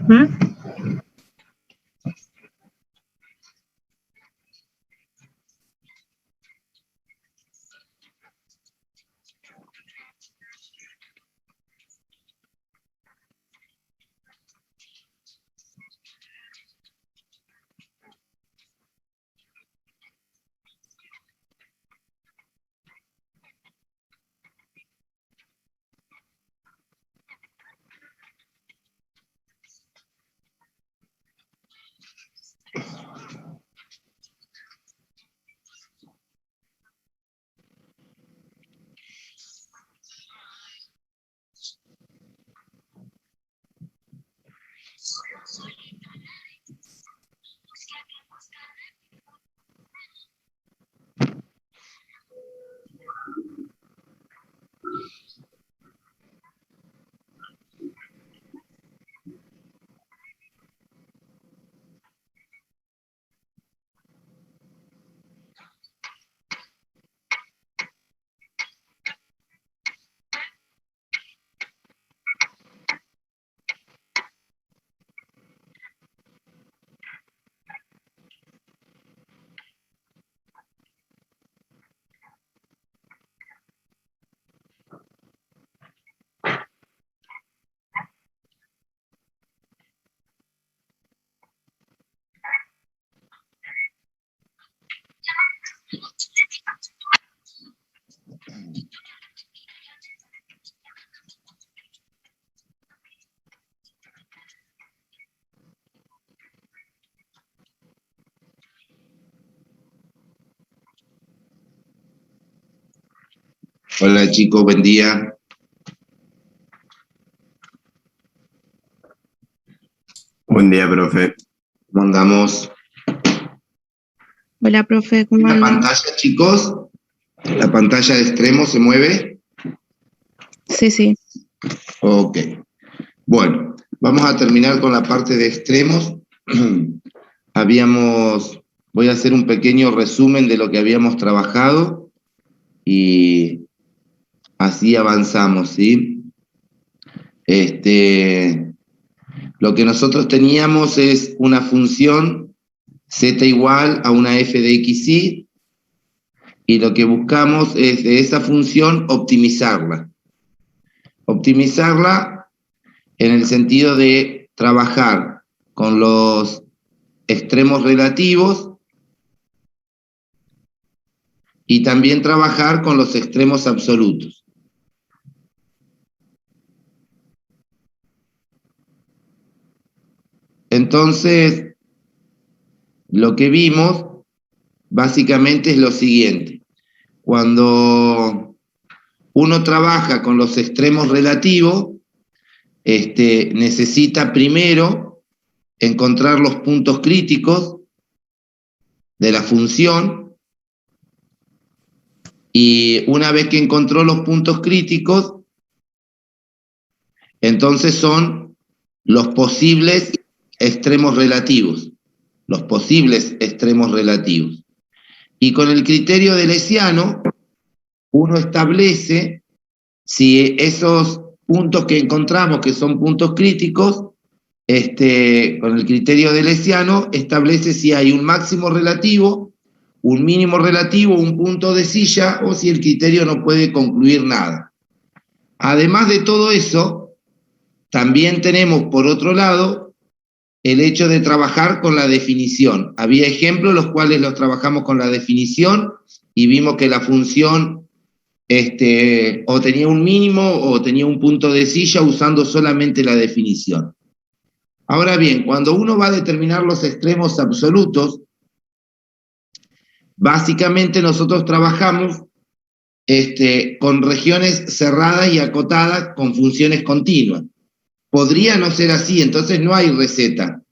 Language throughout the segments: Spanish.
¿Mm? Hola chicos, buen día. Buen día, profe. ¿Cómo andamos? Hola, profe, ¿cómo ¿La andan? pantalla, chicos? ¿La pantalla de extremo se mueve? Sí. Ok. Bueno, vamos a terminar con la parte de extremos. Voy a hacer un pequeño resumen de lo que habíamos trabajado y así avanzamos, ¿sí? Lo que nosotros teníamos es una función z igual a una f de xy, y lo que buscamos es de esa función optimizarla. Optimizarla en el sentido de trabajar con los extremos relativos y también trabajar con los extremos absolutos. Entonces, lo que vimos básicamente es lo siguiente. Cuando uno trabaja con los extremos relativos, necesita primero encontrar los puntos críticos de la función, y una vez que encontró los puntos críticos, entonces son los posibles extremos relativos. Los posibles extremos relativos. Y con el criterio de Lesiano, uno establece si esos puntos que encontramos, que son puntos críticos, con el criterio de Lesiano, establece si hay un máximo relativo, un mínimo relativo, un punto de silla, o si el criterio no puede concluir nada. Además de todo eso, también tenemos, por otro lado, el hecho de trabajar con la definición. Había ejemplos los cuales los trabajamos con la definición y vimos que la función o tenía un mínimo o tenía un punto de silla usando solamente la definición. Ahora bien, cuando uno va a determinar los extremos absolutos, básicamente nosotros trabajamos con regiones cerradas y acotadas con funciones continuas. Podría no ser así, entonces no hay receta.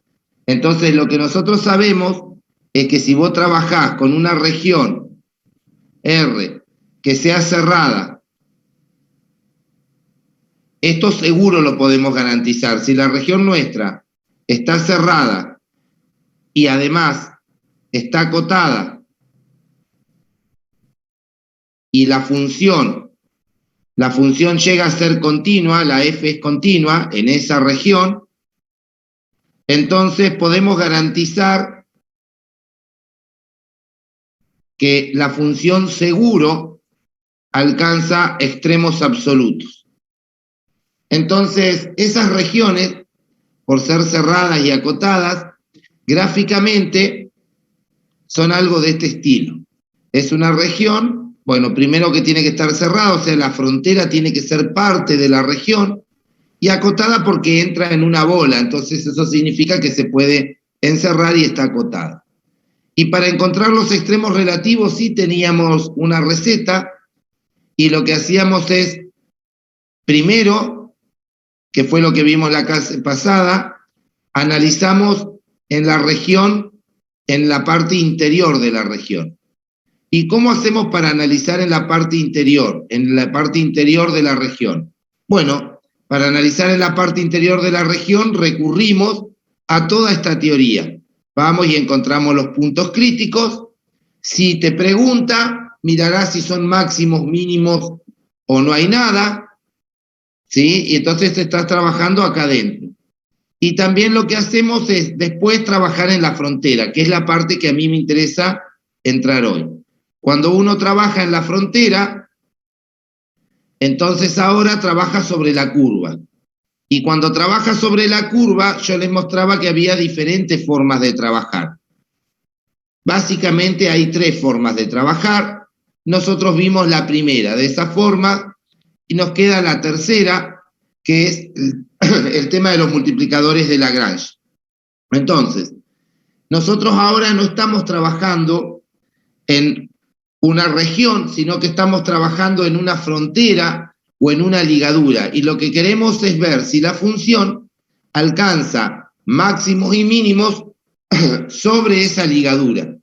Entonces lo que nosotros sabemos es que si vos trabajás con una región R que sea cerrada, esto seguro lo podemos garantizar. Si la región nuestra está cerrada y además está acotada y la función llega a ser continua, la f es continua en esa región, entonces podemos garantizar que la función seguro alcanza extremos absolutos. Entonces, esas regiones, por ser cerradas y acotadas, gráficamente son algo de este estilo. Es una región, bueno, primero que tiene que estar cerrada, o sea, la frontera tiene que ser parte de la región, y acotada porque entra en una bola, entonces eso significa que se puede encerrar y está acotada. Y para encontrar los extremos relativos sí teníamos una receta, y lo que hacíamos es, primero, que fue lo que vimos la clase pasada, analizamos en la región, en la parte interior de la región. ¿Y cómo hacemos para analizar en la parte interior de la región? Bueno, para analizar en la parte interior de la región recurrimos a toda esta teoría. Vamos y encontramos los puntos críticos. Si te pregunta, mirarás si son máximos, mínimos o no hay nada, ¿sí? Y entonces estás trabajando acá adentro. Y también lo que hacemos es después trabajar en la frontera, que es la parte que a mí me interesa entrar hoy. Cuando uno trabaja en la frontera, entonces ahora trabaja sobre la curva. Y cuando trabaja sobre la curva, yo les mostraba que había diferentes formas de trabajar. básicamente hay tres formas de trabajar. Nosotros vimos la primera de esa forma y nos queda la tercera, que es el tema de los multiplicadores de Lagrange. Entonces, nosotros ahora no estamos trabajando en una región, sino que estamos trabajando en una frontera o en una ligadura. Y lo que queremos es ver si la función alcanza máximos y mínimos sobre esa ligadura.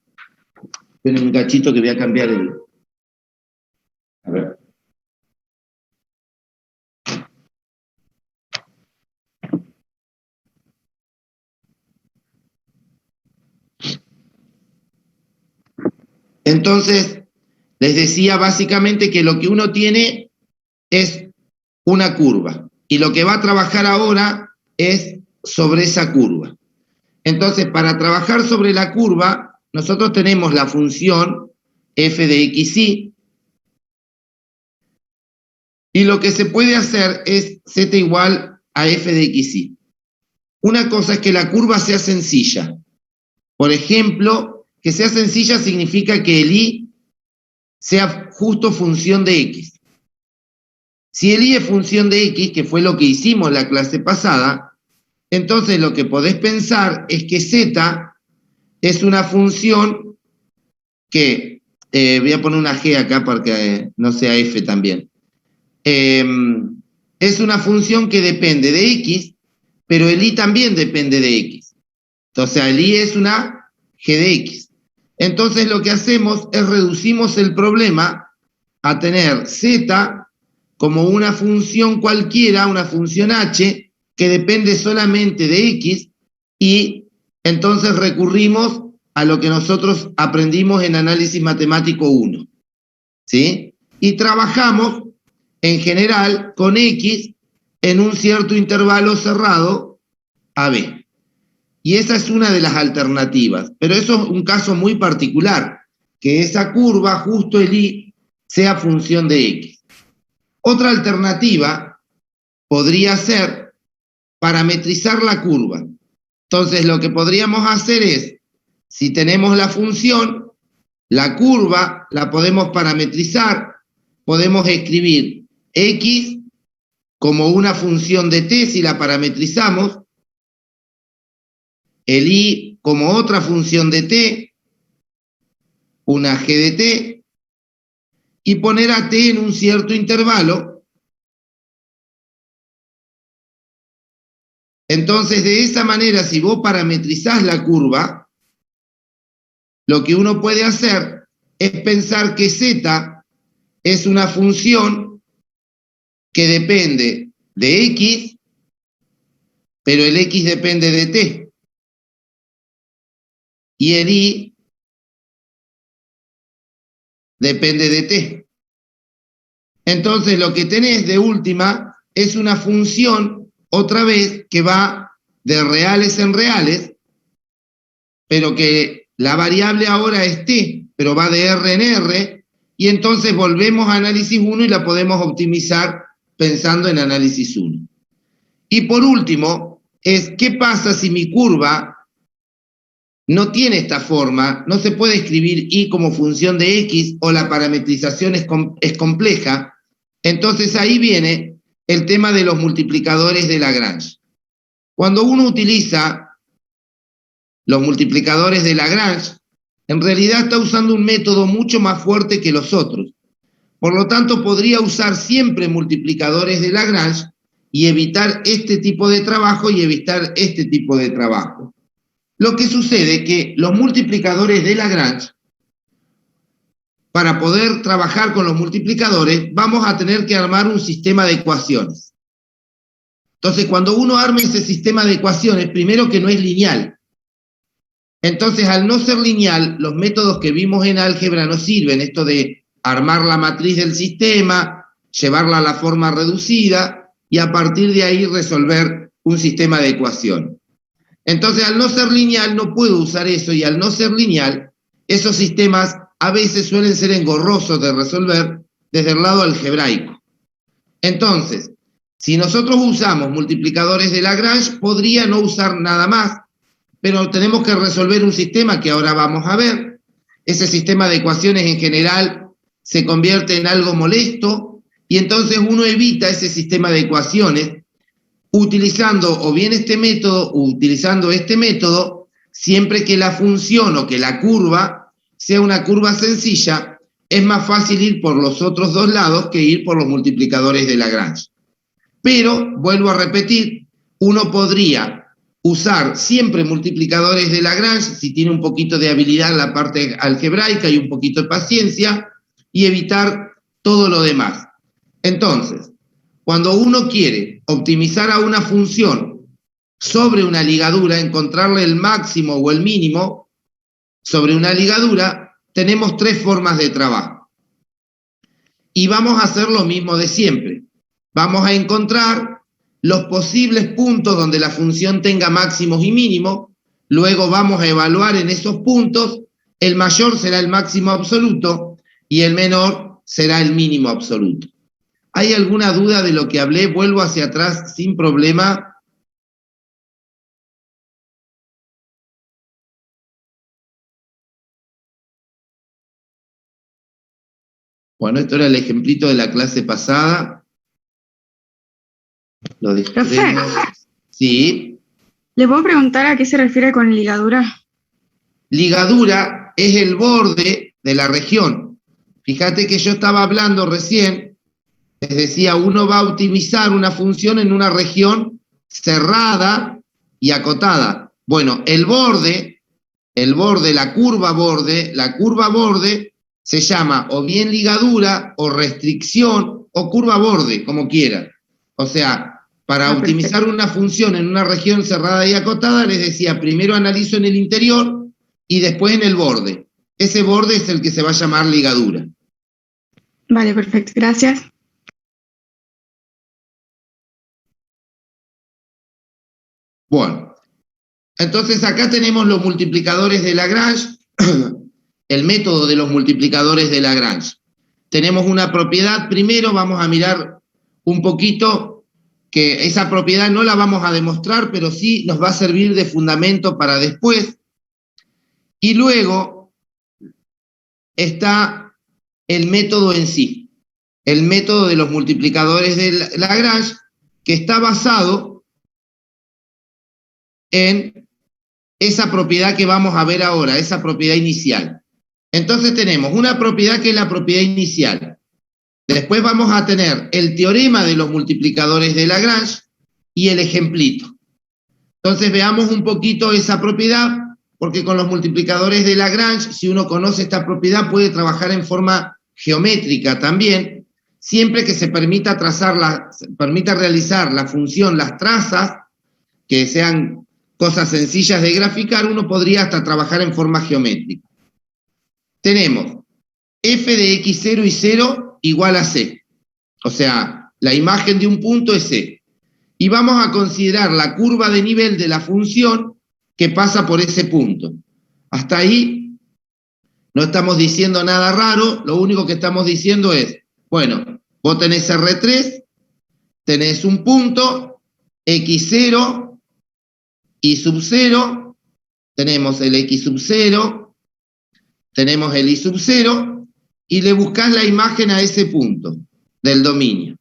Esperen un cachito que voy a cambiar el... A ver. Entonces, les decía básicamente que lo que uno tiene es una curva. Y lo que va a trabajar ahora es sobre esa curva. Entonces, para trabajar sobre la curva, nosotros tenemos la función f de xy, y lo que se puede hacer es z igual a f de xy. Una cosa es que la curva sea sencilla. Por ejemplo, que sea sencilla significa que el y sea justo función de x. Si el y es función de x, que fue lo que hicimos la clase pasada, entonces lo que podés pensar es que z es una función que, voy a poner una g acá para que no sea f también, es una función que depende de x, pero el y también depende de x. Entonces el y es una g de x. Entonces lo que hacemos es reducimos el problema a tener z como una función cualquiera, una función h, que depende solamente de x, y entonces recurrimos a lo que nosotros aprendimos en análisis matemático 1, ¿sí? Y trabajamos en general con x en un cierto intervalo cerrado AB. Y esa es una de las alternativas, pero eso es un caso muy particular, que esa curva, justo el y, sea función de x. Otra alternativa podría ser parametrizar la curva. Entonces lo que podríamos hacer es, si tenemos la función, la curva la podemos parametrizar, podemos escribir x como una función de t si la parametrizamos, el y como otra función de t, una g de t, y poner a t en un cierto intervalo. Entonces, de esa manera, si vos parametrizás la curva, lo que uno puede hacer es pensar que z es una función que depende de x, pero el x depende de t. Y el y depende de t. Entonces, lo que tenés de última es una función, otra vez, que va de reales en reales, pero que la variable ahora es t, pero va de r en r, y entonces volvemos a análisis 1 y la podemos optimizar pensando en análisis 1. Y por último, es ¿qué pasa si mi curva no tiene esta forma? No se puede escribir y como función de x o la parametrización es compleja. Entonces ahí viene el tema de los multiplicadores de Lagrange. Cuando uno utiliza los multiplicadores de Lagrange, en realidad está usando un método mucho más fuerte que los otros. Por lo tanto, podría usar siempre multiplicadores de Lagrange y evitar este tipo de trabajo y evitar este tipo de trabajo. Lo que sucede es que los multiplicadores de Lagrange, para poder trabajar con los multiplicadores, vamos a tener que armar un sistema de ecuaciones. Entonces, cuando uno arma ese sistema de ecuaciones, primero que no es lineal. Entonces, al no ser lineal, los métodos que vimos en álgebra no sirven, esto de armar la matriz del sistema, llevarla a la forma reducida y a partir de ahí resolver un sistema de ecuación. Entonces, al no ser lineal, no puedo usar eso, y al no ser lineal, esos sistemas a veces suelen ser engorrosos de resolver desde el lado algebraico. Entonces, si nosotros usamos multiplicadores de Lagrange, podría no usar nada más, pero tenemos que resolver un sistema que ahora vamos a ver, ese sistema de ecuaciones en general se convierte en algo molesto, y entonces uno evita ese sistema de ecuaciones utilizando o bien este método o utilizando este método, siempre que la función o que la curva sea una curva sencilla. Es más fácil ir por los otros dos lados que ir por los multiplicadores de Lagrange. Pero, vuelvo a repetir, uno podría usar siempre multiplicadores de Lagrange si tiene un poquito de habilidad en la parte algebraica y un poquito de paciencia, y evitar todo lo demás. Entonces, cuando uno quiere optimizar a una función sobre una ligadura, encontrarle el máximo o el mínimo sobre una ligadura, tenemos tres formas de trabajo. Y vamos a hacer lo mismo de siempre. Vamos a encontrar los posibles puntos donde la función tenga máximos y mínimos, luego vamos a evaluar en esos puntos, el mayor será el máximo absoluto y el menor será el mínimo absoluto. ¿Hay alguna duda de lo que hablé? Vuelvo hacia atrás sin problema. Bueno, esto era el ejemplito de la clase pasada. Lo de Profe, sí. ¿le puedo preguntar a qué se refiere con ligadura? Ligadura es el borde de la región. Fíjate que yo estaba hablando recién, les decía, uno va a optimizar una función en una región cerrada y acotada. Bueno, el borde, la curva borde se llama o bien ligadura o restricción o curva borde, como quiera. O sea, para optimizar una función en una región cerrada y acotada, les decía, primero analizo en el interior y después en el borde. Ese borde es el que se va a llamar ligadura. Vale, perfecto. Gracias. Bueno, entonces acá tenemos los multiplicadores de Lagrange, el método de los multiplicadores de Lagrange. Tenemos una propiedad, primero vamos a mirar un poquito que esa propiedad no la vamos a demostrar, pero sí nos va a servir de fundamento para después. Y luego está el método en sí, el método de los multiplicadores de Lagrange, que está basado en esa propiedad que vamos a ver ahora, esa propiedad inicial. Entonces tenemos una propiedad que es la propiedad inicial. Después vamos a tener el teorema de los multiplicadores de Lagrange y el ejemplito. Entonces veamos un poquito esa propiedad, porque con los multiplicadores de Lagrange, si uno conoce esta propiedad, puede trabajar en forma geométrica también, siempre que se permita realizar la función, las trazas, que sean cosas sencillas de graficar, uno podría hasta trabajar en forma geométrica. Tenemos f de x0 y 0 igual a c. O sea, la imagen de un punto es c. Y vamos a considerar la curva de nivel de la función que pasa por ese punto. Hasta ahí no estamos diciendo nada raro, lo único que estamos diciendo es, bueno, vos tenés R3, tenés un punto, x0, y sub 0, tenemos el x sub 0, tenemos el y sub 0, y le buscás la imagen a ese punto del dominio.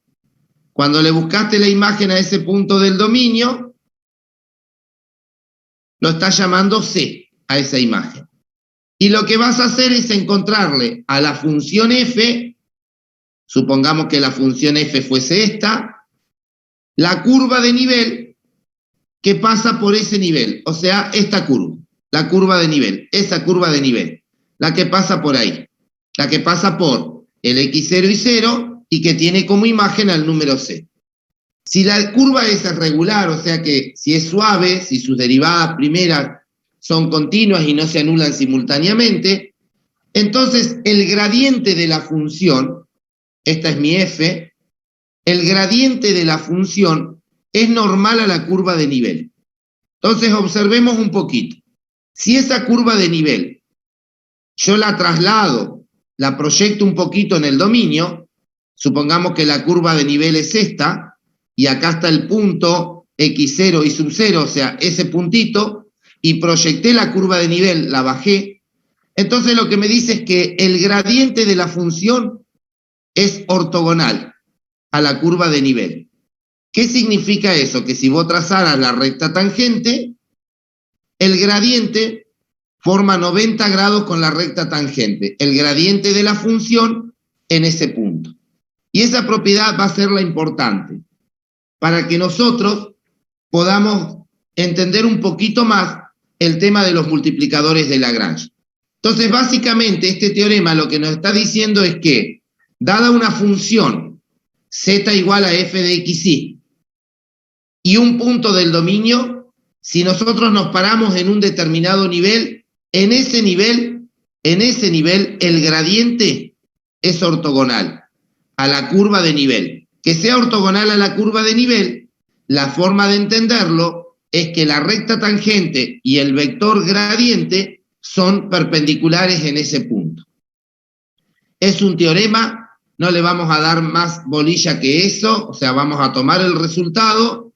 Cuando le buscaste la imagen a ese punto del dominio, lo estás llamando C a esa imagen. Y lo que vas a hacer es encontrarle a la función f, supongamos que la función f fuese esta, la curva de nivel que pasa por ese nivel, o sea, esta curva, la curva de nivel, esa curva de nivel, la que pasa por ahí, la que pasa por el x0 y 0 y que tiene como imagen al número c. Si la curva es regular, o sea que si es suave, si sus derivadas primeras son continuas y no se anulan simultáneamente, entonces el gradiente de la función, esta es mi f, el gradiente de la función es normal a la curva de nivel. Entonces observemos un poquito. Si esa curva de nivel yo la traslado, la proyecto un poquito en el dominio, supongamos que la curva de nivel es esta, y acá está el punto x0 y sub 0, o sea, ese puntito, y proyecté la curva de nivel, la bajé, Entonces lo que me dice es que el gradiente de la función es ortogonal a la curva de nivel. ¿Qué significa eso? Que si vos trazaras la recta tangente, el gradiente forma 90 grados con la recta tangente, el gradiente de la función en ese punto. Y esa propiedad va a ser la importante para que nosotros podamos entender un poquito más el tema de los multiplicadores de Lagrange. Entonces, básicamente, este teorema lo que nos está diciendo es que, dada una función z igual a f de xy y un punto del dominio, si nosotros nos paramos en un determinado nivel, en ese nivel, el gradiente es ortogonal a la curva de nivel. Que sea ortogonal a la curva de nivel, la forma de entenderlo es que la recta tangente y el vector gradiente son perpendiculares en ese punto. Es un teorema, no le vamos a dar más bolilla que eso, o sea, vamos a tomar el resultado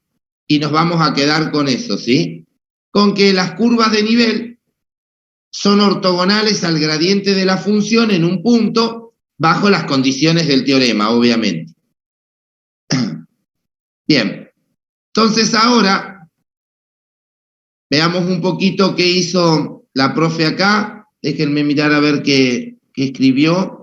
y nos vamos a quedar con eso, ¿sí? Con que las curvas de nivel son ortogonales al gradiente de la función en un punto, bajo las condiciones del teorema, obviamente. Bien, entonces ahora veamos un poquito qué hizo la profe acá. Déjenme mirar a ver qué escribió.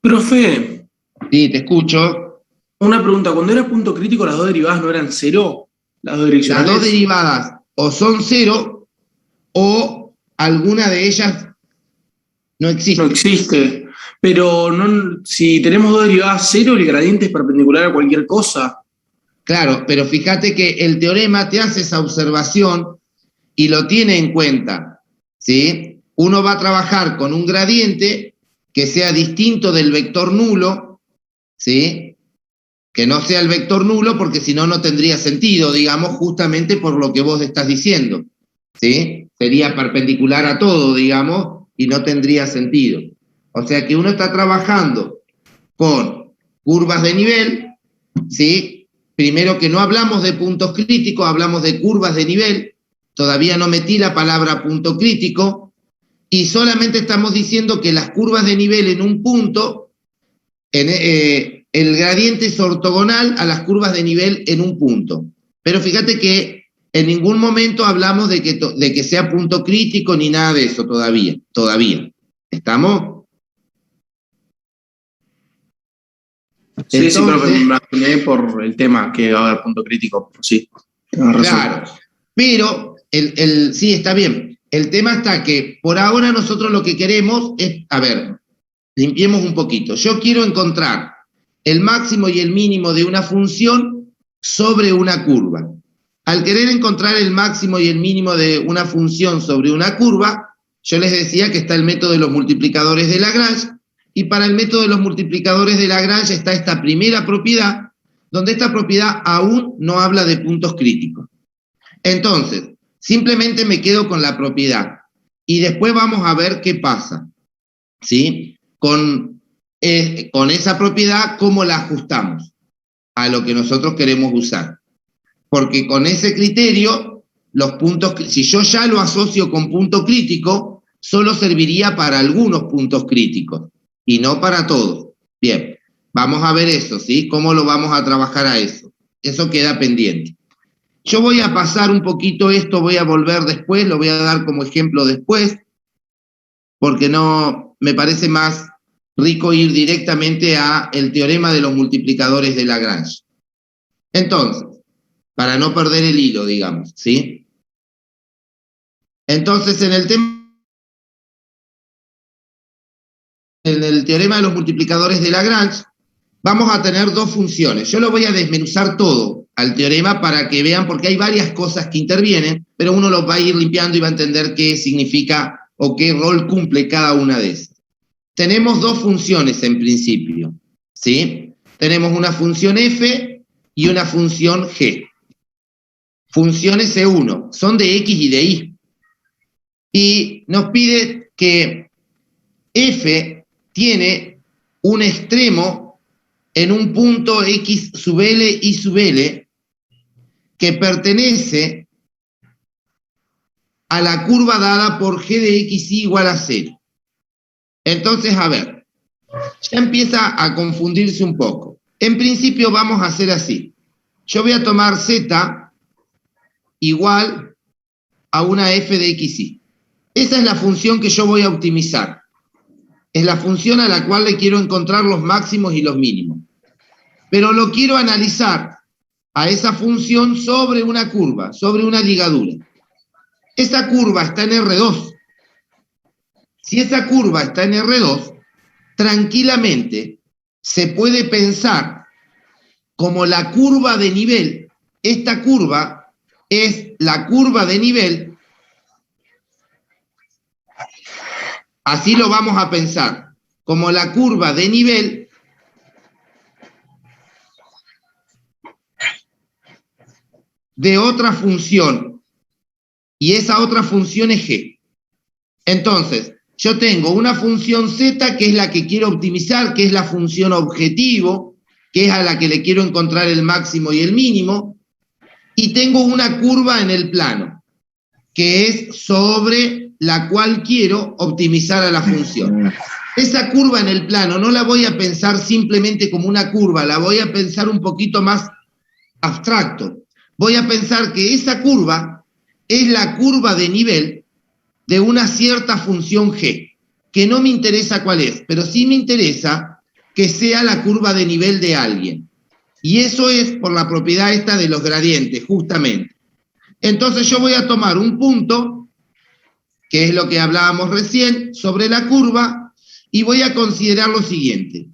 Profe, Sí, te escucho. una pregunta. Cuando era punto crítico, ¿las dos derivadas no eran cero? ¿Las dos Las direccionales? dos derivadas o son cero o alguna de ellas no existe. No existe. Pero no, si tenemos dos derivadas cero, el gradiente es perpendicular a cualquier cosa. Claro, pero fíjate que el teorema te hace esa observación y lo tiene en cuenta, ¿sí? Uno va a trabajar con un gradiente que sea distinto del vector nulo, ¿sí? Que no sea el vector nulo porque si no, no tendría sentido, digamos, justamente por lo que vos estás diciendo, ¿sí? Sería perpendicular a todo, digamos, y no tendría sentido. O sea que uno está trabajando con curvas de nivel, ¿sí? Primero que no hablamos de puntos críticos, hablamos de curvas de nivel, todavía no metí la palabra punto crítico, y solamente estamos diciendo que las curvas de nivel en un punto, el gradiente es ortogonal a las curvas de nivel en un punto. Pero fíjate que en ningún momento hablamos de que sea punto crítico ni nada de eso todavía. ¿Estamos? Sí, sí, Entonces, profe, me imaginé por el tema que va a haber punto crítico. Sí, tenés razón. claro, pero sí, está bien. El tema está que por ahora nosotros lo que queremos es, a ver, limpiemos un poquito. Yo quiero encontrar el máximo y el mínimo de una función sobre una curva. Al querer encontrar el máximo y el mínimo de una función sobre una curva, yo les decía que está el método de los multiplicadores de Lagrange, y para el método de los multiplicadores de Lagrange está esta primera propiedad, donde esta propiedad aún no habla de puntos críticos. Entonces, simplemente me quedo con la propiedad y después vamos a ver qué pasa, ¿sí? Con esa propiedad, ¿cómo la ajustamos a lo que nosotros queremos usar? Porque con ese criterio, los puntos, si yo ya lo asocio con punto crítico, solo serviría para algunos puntos críticos y no para todos. Bien, vamos a ver eso, ¿sí? ¿Cómo lo vamos a trabajar a eso? Eso queda pendiente. Yo voy a pasar un poquito esto, voy a volver después, lo voy a dar como ejemplo después, porque no me parece más rico ir directamente a el teorema de los multiplicadores de Lagrange. Entonces, para no perder el hilo, digamos, ¿sí? Entonces, en el teorema de los multiplicadores de Lagrange, vamos a tener dos funciones. Yo lo voy a desmenuzar todo al teorema para que vean, porque hay varias cosas que intervienen, pero uno los va a ir limpiando y va a entender qué significa o qué rol cumple cada una de esas. Tenemos dos funciones en principio, ¿sí? Tenemos una función f y una función g. funciones C1, son de X y de Y. Y nos pide que F tiene un extremo en un punto X sub L, Y sub L, que pertenece a la curva dada por G de XY igual a 0. Entonces, a ver, ya empieza a confundirse un poco. En principio vamos a hacer así. Yo voy a tomar Z igual a una F de XY. Esa es la función que yo voy a optimizar. Es la función a la cual le quiero encontrar los máximos y los mínimos. Pero lo quiero analizar a esa función sobre una curva, sobre una ligadura. Esa curva está en R2. Si esa curva está en R2, tranquilamente se puede pensar como la curva de nivel. Esta curva es la curva de nivel. Así lo vamos a pensar, como la curva de nivel de otra función. Y esa otra función es G. Entonces, yo tengo una función Z que es la que quiero optimizar, que es la función objetivo, que es a la que le quiero encontrar el máximo y el mínimo, y tengo una curva en el plano, que es sobre la cual quiero optimizar a la función. Esa curva en el plano no la voy a pensar simplemente como una curva, la voy a pensar un poquito más abstracto. Voy a pensar que esa curva es la curva de nivel de una cierta función G, que no me interesa cuál es, pero sí me interesa que sea la curva de nivel de alguien. Y eso es por la propiedad esta de los gradientes, justamente. Entonces yo voy a tomar un punto, que es lo que hablábamos recién, sobre la curva, y voy a considerar lo siguiente.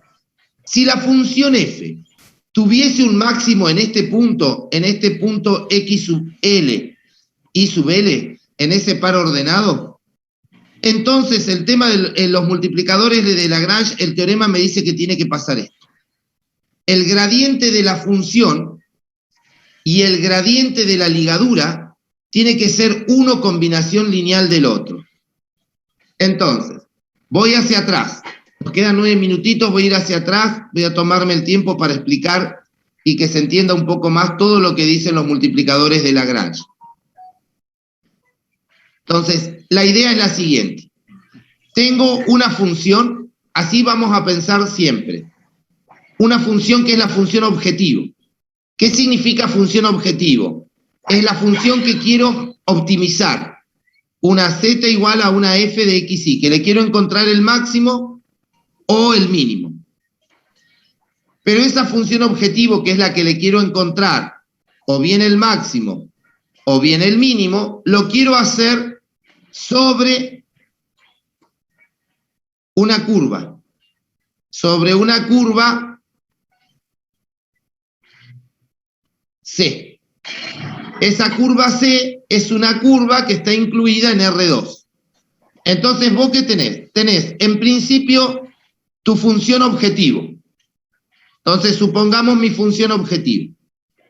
Si la función f tuviese un máximo en este punto x sub l, y sub l, en ese par ordenado, entonces el tema de los multiplicadores de Lagrange, el teorema me dice que tiene que pasar esto. El gradiente de la función y el gradiente de la ligadura tiene que ser uno combinación lineal del otro. Entonces, voy hacia atrás. Nos quedan 9 minutitos, voy a ir hacia atrás, voy a tomarme el tiempo para explicar y que se entienda un poco más todo lo que dicen los multiplicadores de Lagrange. Entonces, la idea es la siguiente. Tengo una función, así vamos a pensar siempre. Una función que es la función objetivo. ¿Qué significa función objetivo? Es la función que quiero optimizar. Una z igual a una f de xy, que le quiero encontrar el máximo o el mínimo. Pero esa función objetivo, que es la que le quiero encontrar o bien el máximo o bien el mínimo, lo quiero hacer sobre una curva. Sobre una curva C. Esa curva C es una curva que está incluida en R2. Entonces, ¿vos qué tenés? Tenés, en principio, tu función objetivo. Entonces, supongamos mi función objetivo.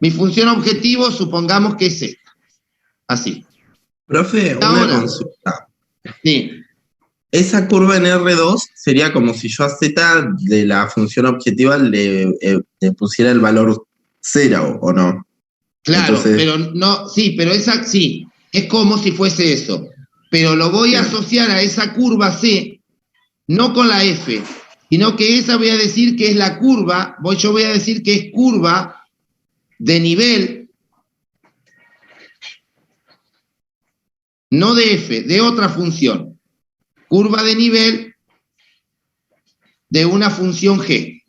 Mi función objetivo, supongamos que es esta. Así. Profe, Ahora, una consulta. Sí. Esa curva en R2 sería como si yo a Z de la función objetiva le pusiera el valor 0, ¿o no? Claro, Entonces, pero no, sí, pero esa sí, es como si fuese eso. Pero lo voy a asociar a esa curva C, no con la F, sino que esa voy a decir que es la curva, yo voy a decir que es curva de nivel, no de F, de otra función. Curva de nivel de una función G.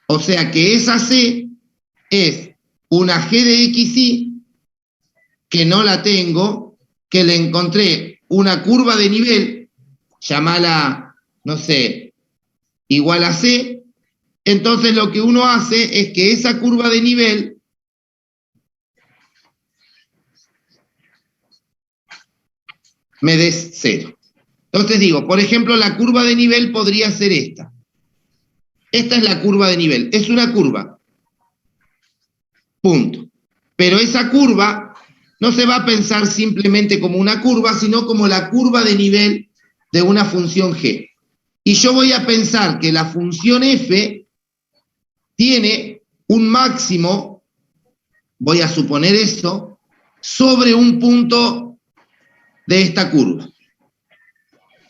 O sea que esa C es una G de XY, que no la tengo, que le encontré una curva de nivel, llamala, no sé, igual a C. Entonces lo que uno hace es que esa curva de nivel me des 0. Entonces digo, por ejemplo, la curva de nivel podría ser esta. Esta es la curva de nivel, es una curva. Punto. Pero esa curva no se va a pensar simplemente como una curva, sino como la curva de nivel de una función g. Y yo voy a pensar que la función f tiene un máximo, voy a suponer eso, sobre un punto de esta curva.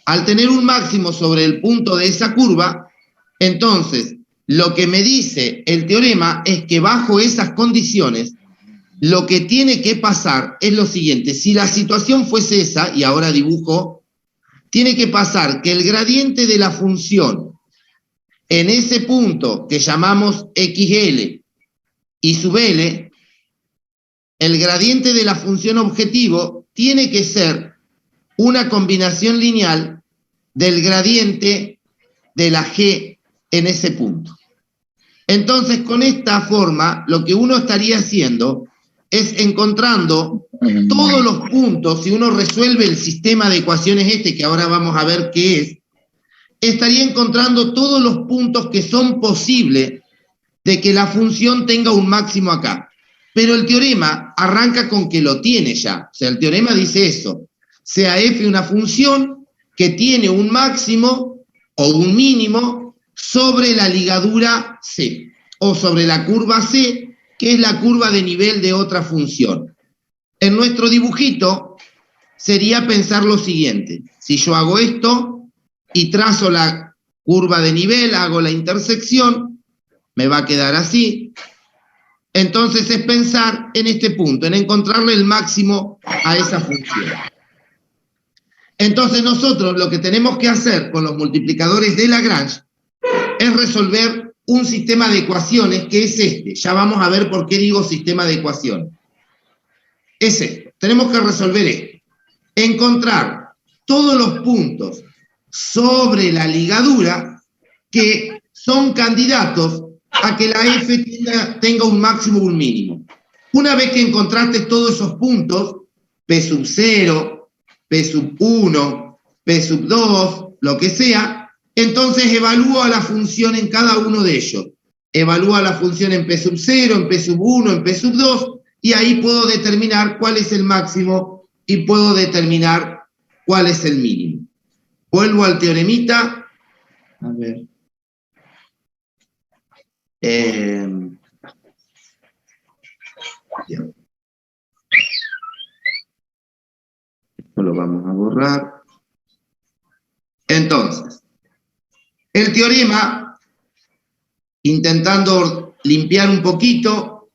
Al tener un máximo sobre el punto de esa curva, entonces lo que me dice el teorema es que bajo esas condiciones, lo que tiene que pasar es lo siguiente: si la situación fuese esa, y ahora dibujo, tiene que pasar que el gradiente de la función en ese punto que llamamos xl y sub l, el gradiente de la función objetivo tiene que ser una combinación lineal del gradiente de la g en ese punto. Entonces, con esta forma, lo que uno estaría haciendo es encontrando todos los puntos. Si uno resuelve el sistema de ecuaciones que ahora vamos a ver qué es, estaría encontrando todos los puntos que son posibles de que la función tenga un máximo acá. Pero el teorema arranca con que lo tiene ya. O sea, el teorema dice eso: sea f una función que tiene un máximo o un mínimo sobre la ligadura C, o sobre la curva C, que es la curva de nivel de otra función. En nuestro dibujito sería pensar lo siguiente: si yo hago esto y trazo la curva de nivel, hago la intersección, me va a quedar así. Entonces es pensar en este punto, en encontrarle el máximo a esa función. Entonces nosotros lo que tenemos que hacer con los multiplicadores de Lagrange es resolver un sistema de ecuaciones que es este. Ya vamos a ver por qué digo sistema de ecuaciones. Es esto. Tenemos que resolver esto: encontrar todos los puntos sobre la ligadura que son candidatos a que la f tenga un máximo o un mínimo. Una vez que encontraste todos esos puntos, p sub 0, p sub 1, p sub 2, lo que sea, entonces evalúa la función en cada uno de ellos. Evalúa la función en p sub 0, en p sub 1, en p sub 2, y ahí puedo determinar cuál es el máximo y puedo determinar cuál es el mínimo. Vuelvo al teoremita. A ver. Esto lo vamos a borrar. Entonces, el teorema, intentando limpiar un poquito,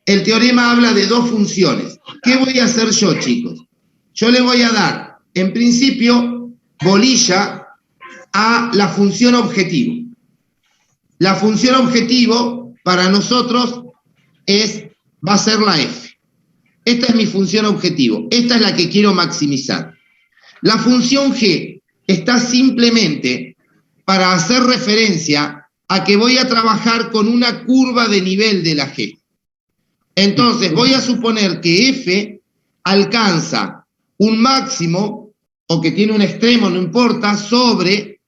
el teorema habla de dos funciones. ¿Qué voy a hacer yo, chicos? Yo le voy a dar, en principio, bolilla a la función objetivo. La función objetivo para nosotros va a ser la f. Esta es mi función objetivo. Esta es la que quiero maximizar. La función g está simplemente para hacer referencia a que voy a trabajar con una curva de nivel de la g. Entonces voy a suponer que f alcanza un máximo, o que tiene un extremo, no importa, sobre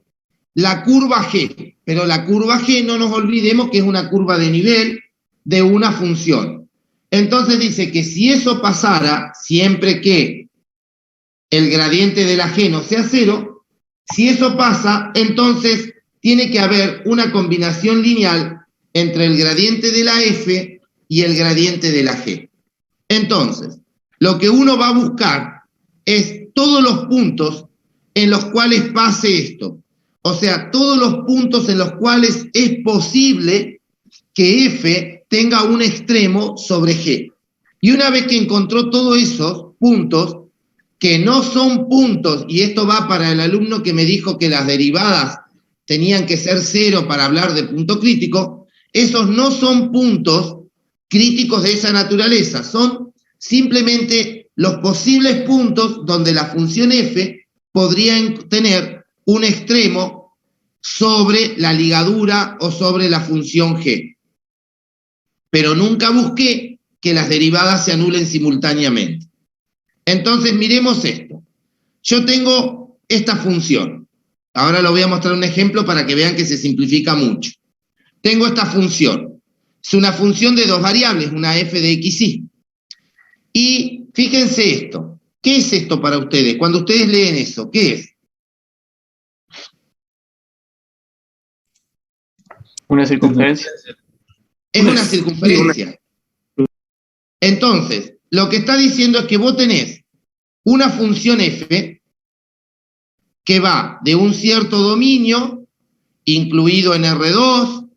la curva g. Pero la curva g, no nos olvidemos que es una curva de nivel de una función. Entonces dice que si eso pasara, siempre que el gradiente de la g no sea 0, si eso pasa, entonces tiene que haber una combinación lineal entre el gradiente de la f y el gradiente de la g. Entonces, lo que uno va a buscar es todos los puntos en los cuales pase esto. O sea, todos los puntos en los cuales es posible que f tenga un extremo sobre g. Y una vez que encontró todos esos puntos, que no son puntos, y esto va para el alumno que me dijo que las derivadas tenían que ser 0 para hablar de punto crítico, esos no son puntos críticos de esa naturaleza, son simplemente los posibles puntos donde la función f podría tener un extremo sobre la ligadura o sobre la función g. Pero nunca busqué que las derivadas se anulen simultáneamente. Entonces miremos esto. Yo tengo esta función. Ahora lo voy a mostrar un ejemplo para que vean que se simplifica mucho. Tengo esta función. Es una función de dos variables, una f de x y. Y Fíjense esto. ¿Qué es esto para ustedes? Cuando ustedes leen eso, ¿qué es? Una circunferencia. Es una circunferencia. Entonces, lo que está diciendo es que vos tenés una función f que va de un cierto dominio, incluido en R2,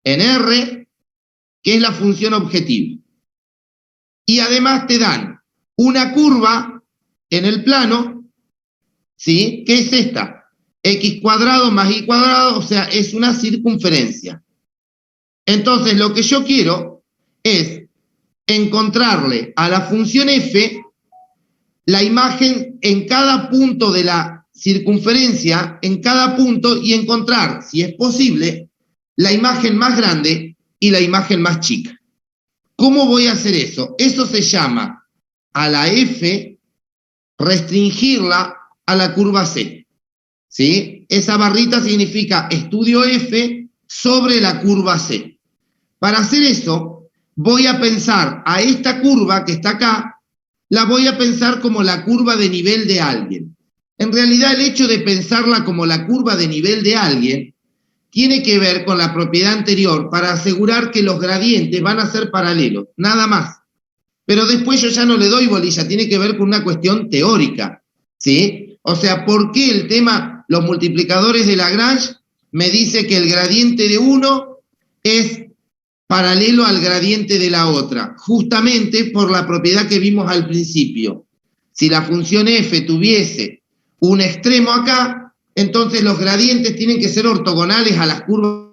en R, que es la función objetiva. Y además te dan una curva en el plano, ¿sí? ¿Qué es esta? X cuadrado más Y cuadrado, o sea, es una circunferencia. Entonces, lo que yo quiero es encontrarle a la función f la imagen en cada punto de la circunferencia, en cada punto, y encontrar, si es posible, la imagen más grande y la imagen más chica. ¿Cómo voy a hacer eso? Eso se llama a la f restringirla a la curva C. ¿Sí? Esa barrita significa estudio f sobre la curva C. Para hacer eso, voy a pensar a esta curva que está acá, la voy a pensar como la curva de nivel de alguien. En realidad, el hecho de pensarla como la curva de nivel de alguien tiene que ver con la propiedad anterior para asegurar que los gradientes van a ser paralelos, nada más. Pero después yo ya no le doy bolilla, tiene que ver con una cuestión teórica, ¿sí? O sea, ¿por qué el tema, los multiplicadores de Lagrange, me dice que el gradiente de uno es paralelo al gradiente de la otra? Justamente por la propiedad que vimos al principio. Si la función f tuviese un extremo acá, entonces los gradientes tienen que ser ortogonales a las curvas.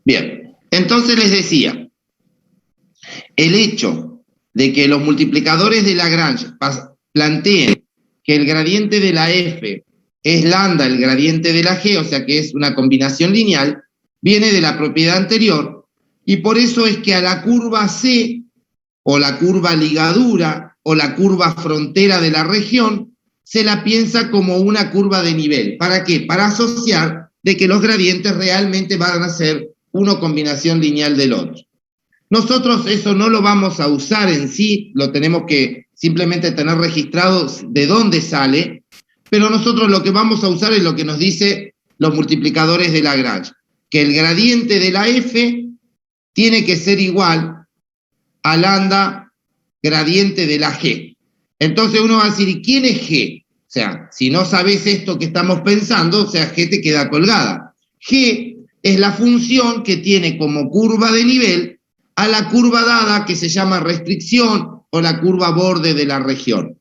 Bien, entonces les decía, el hecho de que los multiplicadores de Lagrange planteen que el gradiente de la f es lambda el gradiente de la g, o sea que es una combinación lineal, viene de la propiedad anterior, y por eso es que a la curva C, o la curva ligadura, o la curva frontera de la región, se la piensa como una curva de nivel. ¿Para qué? Para asociar de que los gradientes realmente van a ser una combinación lineal del otro. Nosotros eso no lo vamos a usar en sí, lo tenemos que simplemente tener registrado de dónde sale, pero nosotros lo que vamos a usar es lo que nos dice los multiplicadores de Lagrange, que el gradiente de la f tiene que ser igual a lambda gradiente de la g. Entonces uno va a decir, ¿y quién es g? O sea, si no sabes esto que estamos pensando, o sea, g te queda colgada. G es la función que tiene como curva de nivel a la curva dada que se llama restricción o la curva borde de la región.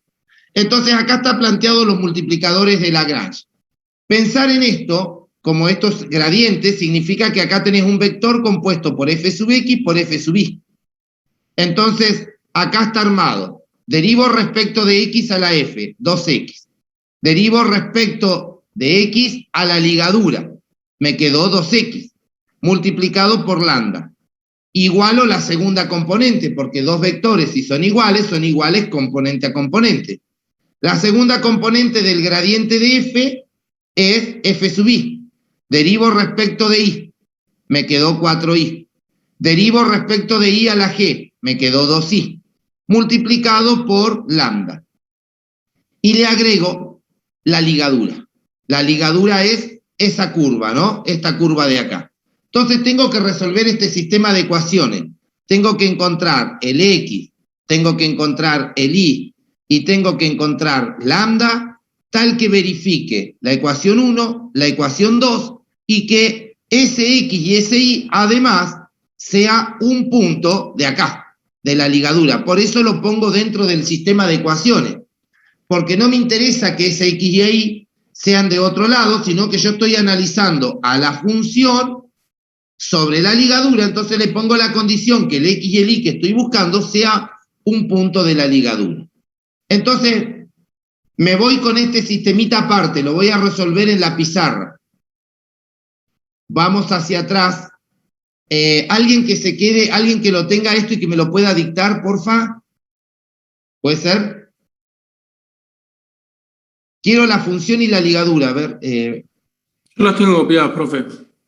Entonces acá está planteado los multiplicadores de Lagrange. Pensar en esto, como estos gradientes, significa que acá tenés un vector compuesto por f sub x por f sub y. Entonces, acá está armado. Derivo respecto de x a la f, 2x. Derivo respecto de x a la ligadura. Me quedó 2x, multiplicado por lambda. Igualo la segunda componente, porque dos vectores, si son iguales componente a componente. La segunda componente del gradiente de f es f sub y. Derivo respecto de y, me quedó 4y. Derivo respecto de y a la g, me quedó 2y, multiplicado por lambda. Y le agrego la ligadura. La ligadura es esa curva, ¿no? Esta curva de acá. Entonces tengo que resolver este sistema de ecuaciones. Tengo que encontrar el x, tengo que encontrar el y tengo que encontrar lambda, tal que verifique la ecuación 1, la ecuación 2 y que ese x y ese y además sea un punto de acá, de la ligadura. Por eso lo pongo dentro del sistema de ecuaciones, porque no me interesa que ese x y y sean de otro lado, sino que yo estoy analizando a la función sobre la ligadura, entonces le pongo la condición que el x y el y que estoy buscando sea un punto de la ligadura. Entonces, me voy con este sistemita aparte, lo voy a resolver en la pizarra. Vamos hacia atrás. Alguien que se quede, alguien que lo tenga esto y que me lo pueda dictar, porfa. ¿Puede ser? Quiero la función y la ligadura, a ver. Yo las tengo copiadas, profe.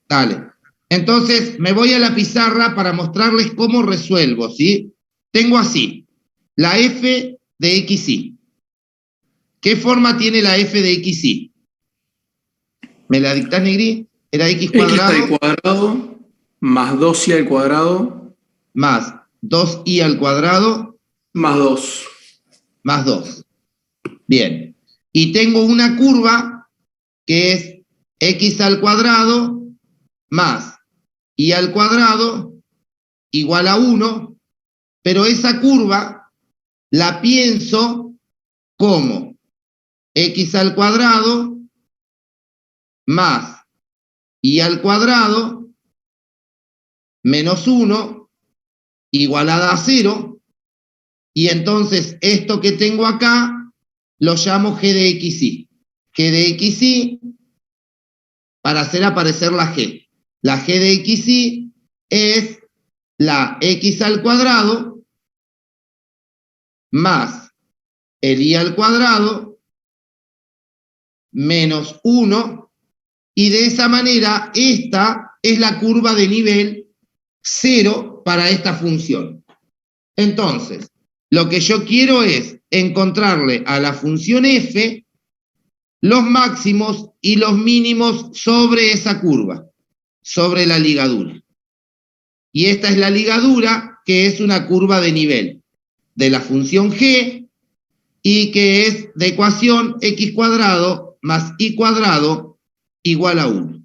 Dale. Entonces, me voy a la pizarra para mostrarles cómo resuelvo, ¿sí? Tengo así, la f de xy. ¿Qué forma tiene la f de xy? ¿Me la dictás, Negri? Era x cuadrado. X al cuadrado más 2y al cuadrado. Más 2y al cuadrado. Más 2. Más 2. Bien. Y tengo una curva que es x al cuadrado más y al cuadrado igual a 1, pero esa curva la pienso como x al cuadrado más y al cuadrado menos 1 igualada a 0, y entonces esto que tengo acá lo llamo g de xy. G de xy, para hacer aparecer la g. La g de xy es la x al cuadrado más el y al cuadrado menos 1, y de esa manera esta es la curva de nivel 0 para esta función. Entonces, lo que yo quiero es encontrarle a la función f los máximos y los mínimos sobre esa curva, sobre la ligadura. Y esta es la ligadura, que es una curva de nivel de la función g y que es de ecuación x cuadrado más y cuadrado igual a 1.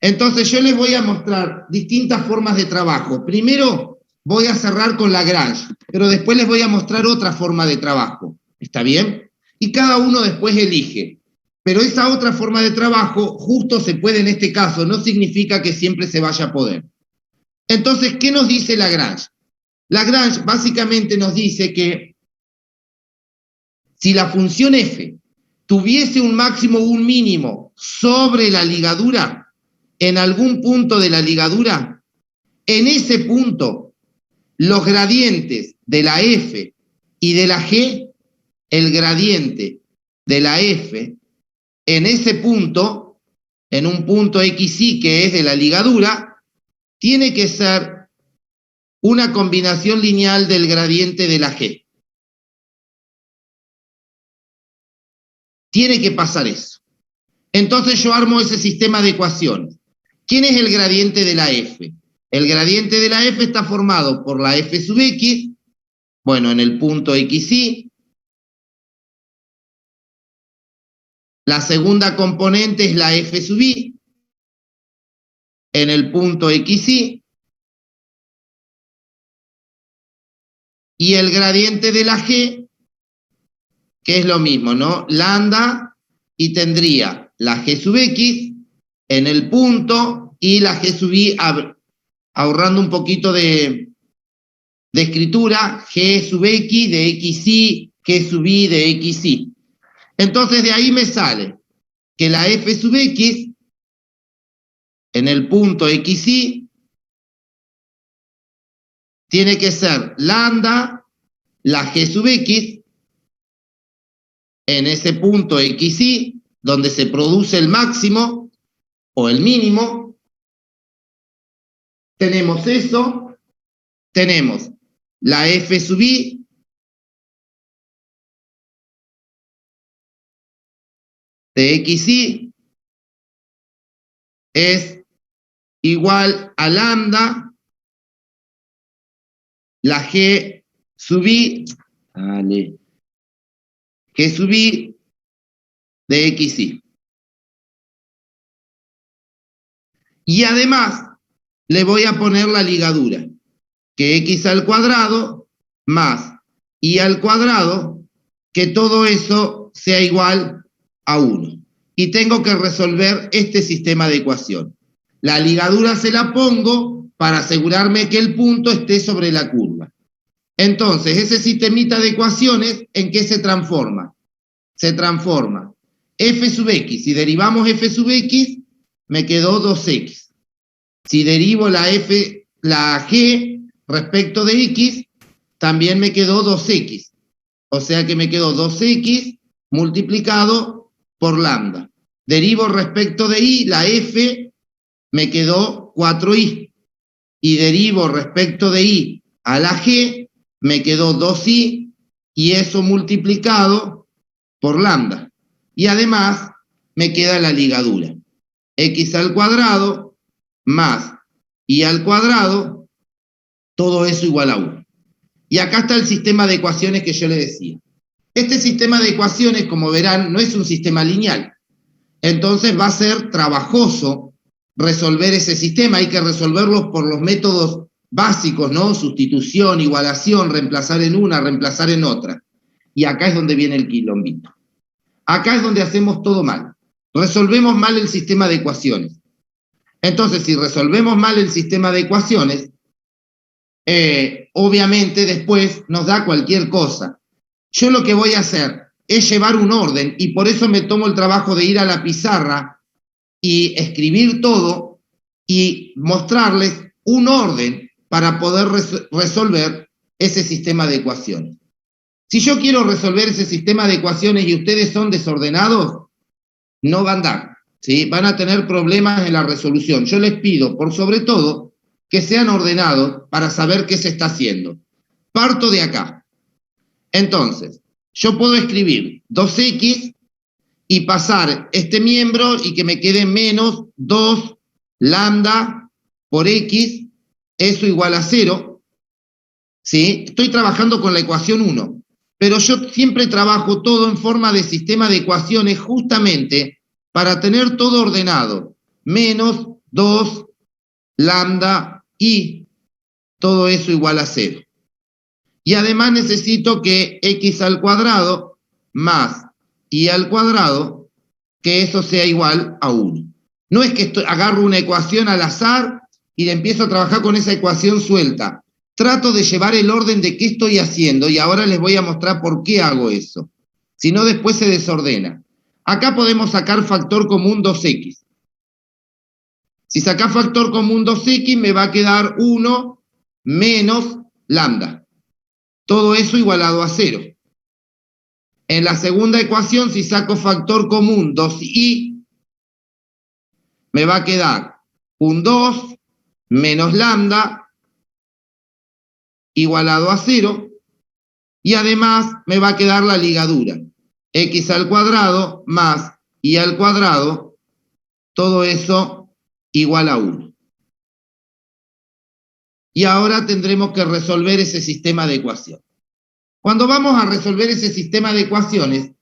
Entonces yo les voy a mostrar distintas formas de trabajo. Primero voy a cerrar con Lagrange, pero después les voy a mostrar otra forma de trabajo. ¿Está bien? Y cada uno después elige. Pero esa otra forma de trabajo justo se puede en este caso, no significa que siempre se vaya a poder. Entonces, ¿qué nos dice Lagrange? Lagrange básicamente nos dice que si la función f tuviese un máximo o un mínimo sobre la ligadura, en algún punto de la ligadura, en ese punto, los gradientes de la f y de la g, el gradiente de la f, en ese punto, en un punto xy que es de la ligadura, tiene que ser una combinación lineal del gradiente de la g. Tiene que pasar eso. Entonces yo armo ese sistema de ecuaciones. ¿Quién es el gradiente de la f? El gradiente de la f está formado por la f sub x, bueno, en el punto xy. La segunda componente es la f sub y, en el punto xy. y el gradiente de la G, que es lo mismo, ¿no? Lambda, y tendría la G sub X en el punto y la G sub Y, ahorrando un poquito de escritura, G sub X de XY, G sub Y de XY. Entonces de ahí me sale que la F sub X en el punto XY tiene que ser lambda, la G sub X, en ese punto XY, donde se produce el máximo o el mínimo. Tenemos eso, tenemos la F sub Y de XY es igual a lambda, la G sub Y, G sub Y de XY. Y además le voy a poner la ligadura, que x al cuadrado más y al cuadrado, que todo eso sea igual a 1. Y tengo que resolver este sistema de ecuación. La ligadura se la pongo para asegurarme que el punto esté sobre la curva. Entonces, ese sistemita de ecuaciones, ¿en qué se transforma? Se transforma f sub x. Si derivamos f sub x, me quedó 2x. Si derivo la g respecto de x, también me quedó 2x. O sea que me quedó 2x multiplicado por lambda. Derivo respecto de y, la f me quedó 4y. Y derivo respecto de y a la g, me quedó 2y, y eso multiplicado por lambda. Y además me queda la ligadura. X al cuadrado más y al cuadrado, todo eso igual a 1. Y acá está el sistema de ecuaciones que yo le decía. Este sistema de ecuaciones, como verán, no es un sistema lineal. Entonces va a ser trabajoso resolver ese sistema. Hay que resolverlo por los métodos básicos, ¿no? Sustitución, igualación, reemplazar en una, reemplazar en otra. Y acá es donde viene el quilombito. Acá es donde hacemos todo mal. Resolvemos mal el sistema de ecuaciones. Entonces, si resolvemos mal el sistema de ecuaciones, obviamente después nos da cualquier cosa. Yo lo que voy a hacer es llevar un orden, y por eso me tomo el trabajo de ir a la pizarra y escribir todo y mostrarles un orden para poder resolver ese sistema de ecuaciones. Si yo quiero resolver ese sistema de ecuaciones y ustedes son desordenados, no van a andar, ¿sí? Van a tener problemas en la resolución. Yo les pido, por sobre todo, que sean ordenados para saber qué se está haciendo. Parto de acá. Entonces, yo puedo escribir 2x y pasar este miembro y que me quede menos 2 lambda por x, eso igual a 0. ¿Sí? Estoy trabajando con la ecuación 1, pero yo siempre trabajo todo en forma de sistema de ecuaciones justamente para tener todo ordenado. Menos 2 lambda y todo eso igual a 0. Y además necesito que x al cuadrado más y al cuadrado, que eso sea igual a 1. No es que agarro una ecuación al azar y le empiezo a trabajar con esa ecuación suelta. Trato de llevar el orden de qué estoy haciendo y ahora les voy a mostrar por qué hago eso. Si no, después se desordena. Acá podemos sacar factor común 2x. Si sacás factor común 2x, me va a quedar 1 menos lambda. Todo eso igualado a 0. En la segunda ecuación, si saco factor común 2y, me va a quedar un 2 menos lambda igualado a 0. Y además me va a quedar la ligadura. X al cuadrado más y al cuadrado, todo eso igual a 1. Y ahora tendremos que resolver ese sistema de ecuaciones. Cuando vamos a resolver ese sistema de ecuaciones,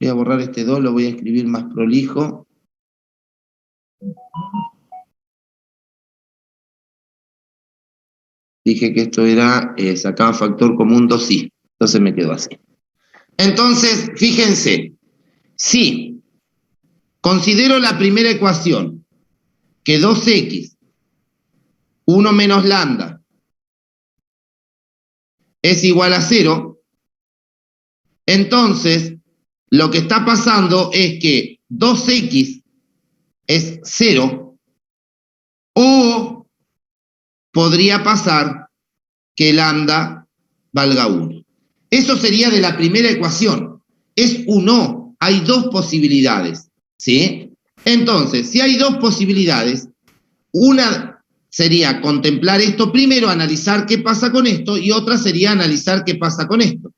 voy a borrar este 2, lo voy a escribir más prolijo. Dije que esto era, sacaba factor común 2i. Entonces me quedó así. Entonces, fíjense, si considero la primera ecuación, que 2x, 1 menos lambda, es igual a 0, entonces lo que está pasando es que 2x es 0, o podría pasar que lambda valga 1. Eso sería de la primera ecuación. Es un o, hay dos posibilidades, ¿sí? Entonces, si hay dos posibilidades, una sería contemplar esto primero, analizar qué pasa con esto, y otra sería analizar qué pasa con esto.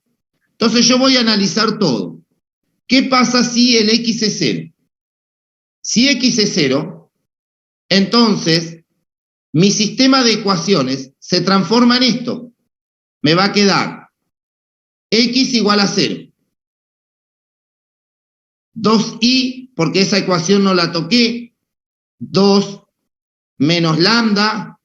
Entonces yo voy a analizar todo. ¿Qué pasa si el x es 0? Si x es 0, entonces mi sistema de ecuaciones se transforma en esto. Me va a quedar x igual a 0. 2i, porque esa ecuación no la toqué. 2 menos lambda.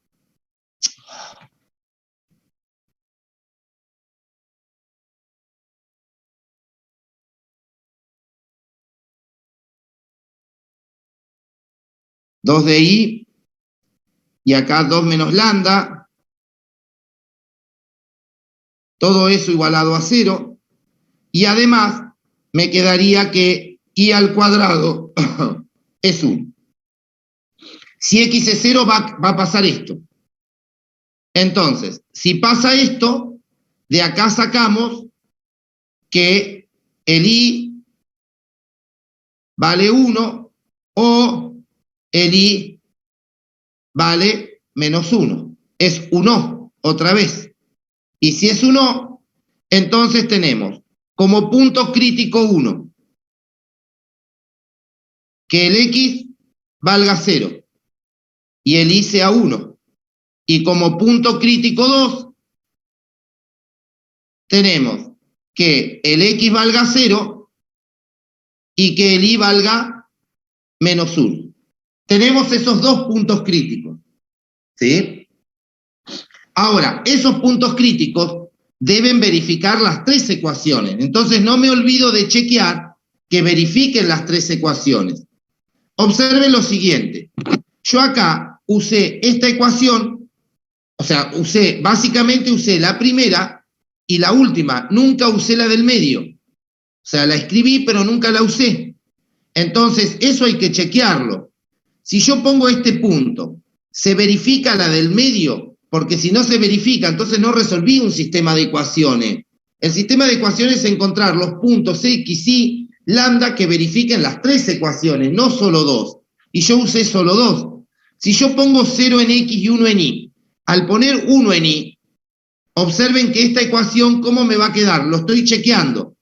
Dos de i. Y acá 2 menos lambda. Todo eso igualado a 0. Y además me quedaría que i al cuadrado es 1. Si x es 0 va a pasar esto. Entonces, si pasa esto, de acá sacamos que el i vale 1 o el i vale menos 1. Es un o, otra vez. Y si es un o, entonces tenemos como punto crítico 1, que el x valga 0 y el i sea 1. Y como punto crítico 2, tenemos que el x valga 0 y que el i valga menos 1. Tenemos esos dos puntos críticos, ¿sí? Ahora, esos puntos críticos deben verificar las tres ecuaciones. Entonces no me olvido de chequear que verifiquen las tres ecuaciones. Observen lo siguiente. Yo acá usé esta ecuación, o sea, básicamente usé la primera y la última. Nunca usé la del medio. O sea, la escribí, pero nunca la usé. Entonces, eso hay que chequearlo. Si yo pongo este punto, ¿se verifica la del medio? Porque si no se verifica, entonces no resolví un sistema de ecuaciones. El sistema de ecuaciones es encontrar los puntos x, y, lambda que verifiquen las tres ecuaciones, no solo dos. Y yo usé solo dos. Si yo pongo 0 en x y 1 en y, al poner 1 en y, observen que esta ecuación, ¿cómo me va a quedar? Lo estoy chequeando.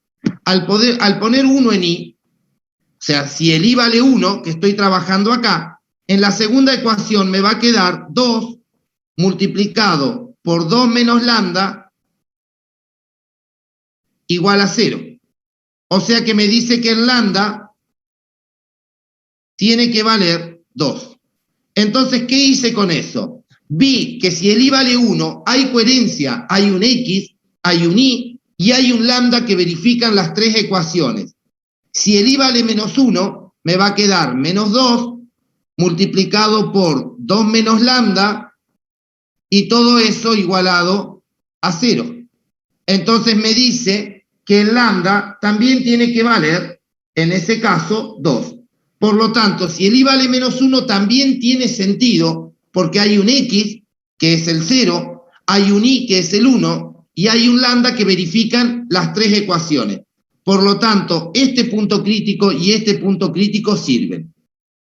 Al poner 1 en y, o sea, si el i vale 1, que estoy trabajando acá, en la segunda ecuación me va a quedar 2 multiplicado por 2 menos lambda igual a 0. O sea que me dice que el lambda tiene que valer 2. Entonces, ¿qué hice con eso? Vi que si el i vale 1, hay coherencia, hay un x, hay un y hay un lambda que verifican las tres ecuaciones. Si el i vale menos 1, me va a quedar menos 2 multiplicado por 2 menos lambda y todo eso igualado a 0. Entonces me dice que el lambda también tiene que valer, en ese caso, 2. Por lo tanto, si el i vale menos 1 también tiene sentido, porque hay un x, que es el 0, hay un y, que es el 1, y hay un lambda que verifican las tres ecuaciones. Por lo tanto, este punto crítico y este punto crítico sirven.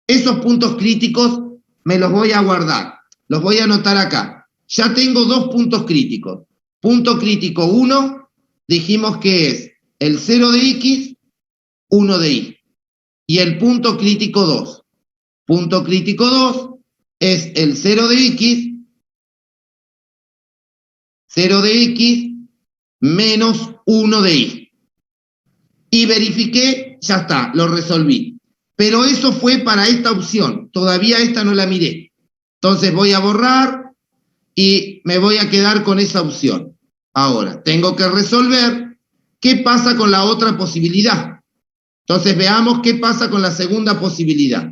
Esos puntos críticos me los voy a guardar, los voy a anotar acá. Ya tengo dos puntos críticos. Punto crítico 1, dijimos que es el 0 de x, 1 de y. Y el punto crítico 2. Punto crítico 2 es el 0 de x menos 1 de y. Y verifiqué, ya está, lo resolví. Pero eso fue para esta opción, todavía esta no la miré. Entonces voy a borrar y me voy a quedar con esa opción. Ahora, tengo que resolver qué pasa con la otra posibilidad. Entonces, veamos qué pasa con la segunda posibilidad.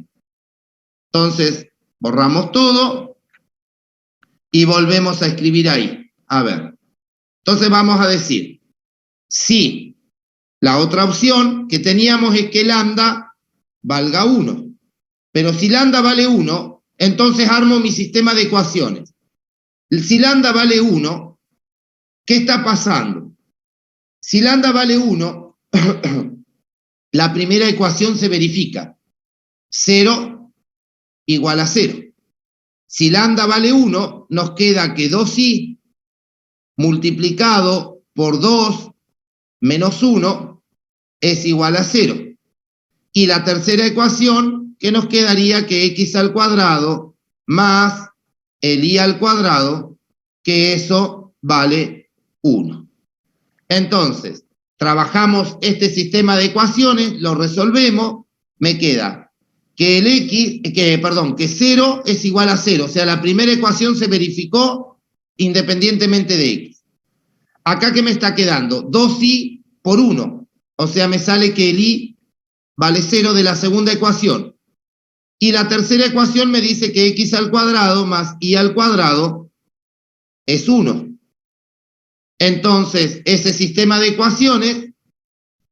Entonces, borramos todo y volvemos a escribir ahí. A ver. Entonces, vamos a decir, si la otra opción que teníamos es que lambda valga 1. Pero si lambda vale 1, entonces armo mi sistema de ecuaciones. Si lambda vale 1, ¿qué está pasando? Si lambda vale 1, la primera ecuación se verifica. 0 igual a 0. Si lambda vale 1, nos queda que 2i multiplicado por 2 menos 1 es igual a 0. Y la tercera ecuación que nos quedaría que x al cuadrado más el i al cuadrado, que eso vale 1. Entonces, trabajamos este sistema de ecuaciones, lo resolvemos, me queda que que 0 es igual a 0, o sea, la primera ecuación se verificó independientemente de x. Acá, ¿qué me está quedando? 2i por 1, o sea, me sale que el i vale 0 de la segunda ecuación. Y la tercera ecuación me dice que x al cuadrado más i al cuadrado es 1. Entonces, ese sistema de ecuaciones,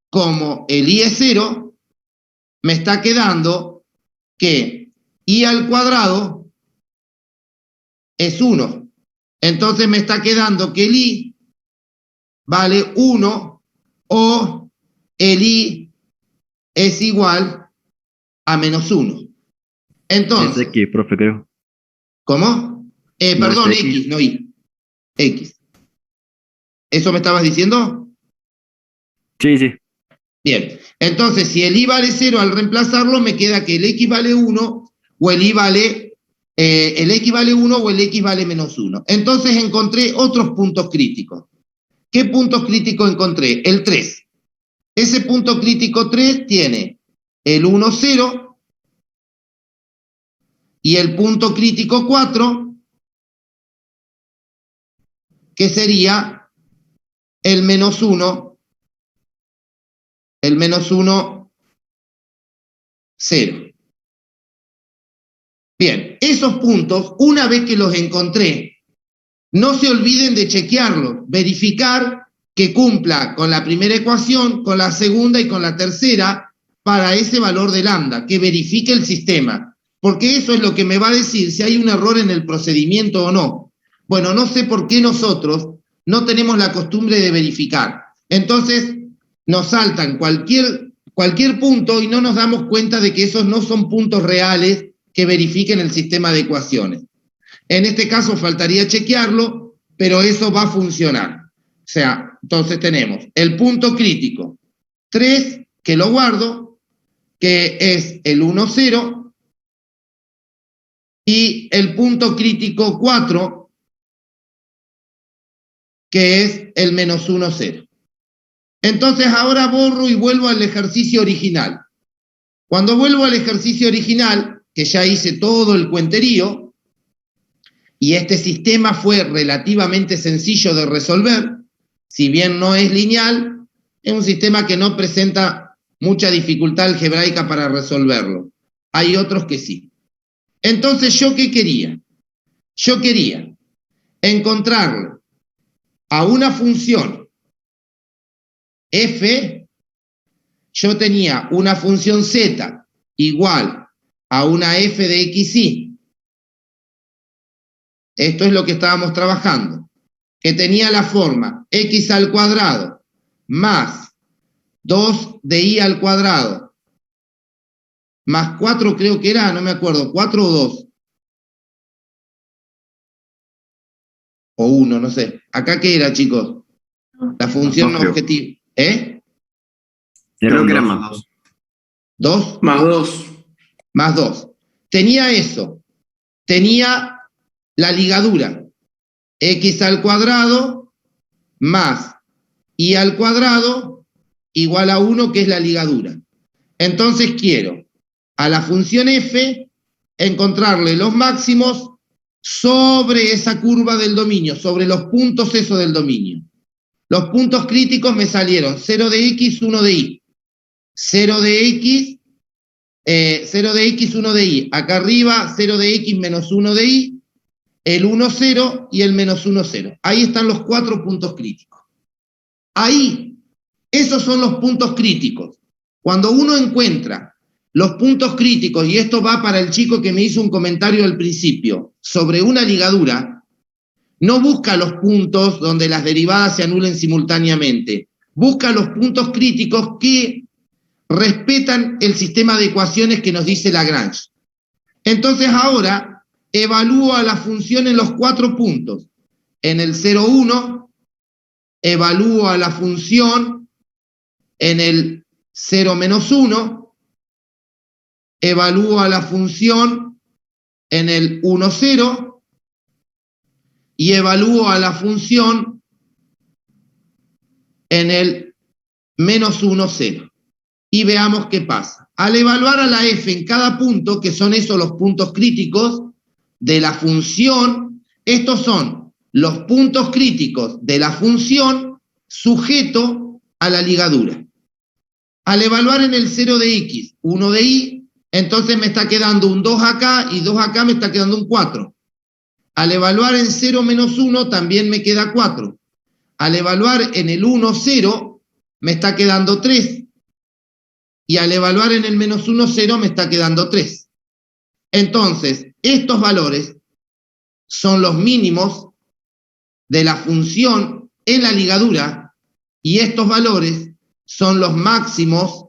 como el i es 0, me está quedando que i al cuadrado es 1. Entonces me está quedando que el i vale 1 o el i es igual a menos 1. Entonces, Es X, profe, creo. ¿cómo? No, Perdón, es X. X, no I. X. ¿Eso me estabas diciendo? Sí, sí. Bien. Entonces, si el I vale 0 al reemplazarlo, me queda que el X vale 1 o el X vale 1 o el X vale menos 1. Entonces encontré otros puntos críticos. ¿Qué puntos críticos encontré? El 3. Ese punto crítico 3 tiene el 1, 0 y el punto crítico 4, que sería el menos 1, 0. Bien, esos puntos, una vez que los encontré, no se olviden de chequearlos, verificar que cumpla con la primera ecuación, con la segunda y con la tercera para ese valor de lambda, que verifique el sistema, porque eso es lo que me va a decir si hay un error en el procedimiento o no. Bueno, no sé por qué nosotros no tenemos la costumbre de verificar. Entonces, nos saltan cualquier punto y no nos damos cuenta de que esos no son puntos reales que verifiquen el sistema de ecuaciones. En este caso faltaría chequearlo, pero eso va a funcionar. O sea, entonces tenemos el punto crítico 3, que lo guardo, que es el 1, 0, y el punto crítico 4, que es el menos 1, 0. Entonces ahora borro y vuelvo al ejercicio original. Cuando vuelvo al ejercicio original, que ya hice todo el cuenterío, y este sistema fue relativamente sencillo de resolver, si bien no es lineal, es un sistema que no presenta mucha dificultad algebraica para resolverlo. Hay otros que sí. Entonces, ¿yo qué quería? Yo quería encontrarle a una función f, yo tenía una función z igual a una f de xy. Esto es lo que estábamos trabajando, que tenía la forma x al cuadrado más 2 de i al cuadrado más 4, creo que era, no me acuerdo, 4 o 2. O 1, no sé. ¿Acá qué era, chicos? La función Dos, creo. objetiva. Creo que eran más más. 2 Más 2. más 2. Tenía eso. Tenía la ligadura. X al cuadrado más y al cuadrado igual a 1, que es la ligadura. Entonces quiero a la función f encontrarle los máximos sobre esa curva del dominio, sobre los puntos esos del dominio. Los puntos críticos me salieron 0 de x, 1 de y. 0 de x, 0 de x, 1 de y. Acá arriba, 0 de x menos 1 de y, el 1, 0 y el menos 1, 0. Ahí están los 4 puntos críticos. Ahí, esos son los puntos críticos. Cuando uno encuentra los puntos críticos, y esto va para el chico que me hizo un comentario al principio, sobre una ligadura, no busca los puntos donde las derivadas se anulen simultáneamente. Busca los puntos críticos que respetan el sistema de ecuaciones que nos dice Lagrange. Entonces ahora evalúo a la función en los 4 puntos. En el 0, 1, evalúo a la función en el 0, menos 1, evalúo a la función en el 1, 0, y evalúo a la función en el menos 1, 0. Y veamos qué pasa. Al evaluar a la f en cada punto, que son esos los puntos críticos de la función, estos son los puntos críticos de la función sujeto a la ligadura. Al evaluar en el 0 de x, 1 de y, entonces me está quedando un 2 acá y 2 acá me está quedando un 4. Al evaluar en 0 menos 1 también me queda 4. Al evaluar en el 1, 0 me está quedando 3. Y al evaluar en el menos 1, 0 me está quedando 3. Entonces, estos valores son los mínimos de la función en la ligadura y estos valores son los máximos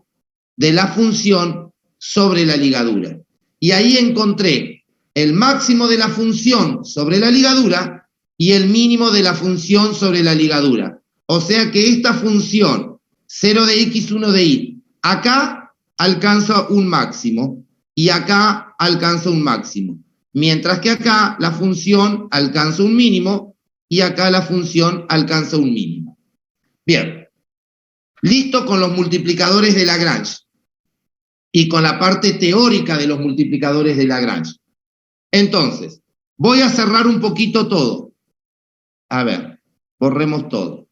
de la función sobre la ligadura. Y ahí encontré el máximo de la función sobre la ligadura y el mínimo de la función sobre la ligadura. O sea que esta función 0 de x, 1 de y, acá alcanza un máximo y acá alcanza un máximo. Mientras que acá la función alcanza un mínimo y acá la función alcanza un mínimo. Bien, listo con los multiplicadores de Lagrange y con la parte teórica de los multiplicadores de Lagrange. Entonces, voy a cerrar un poquito todo. A ver, borremos todo.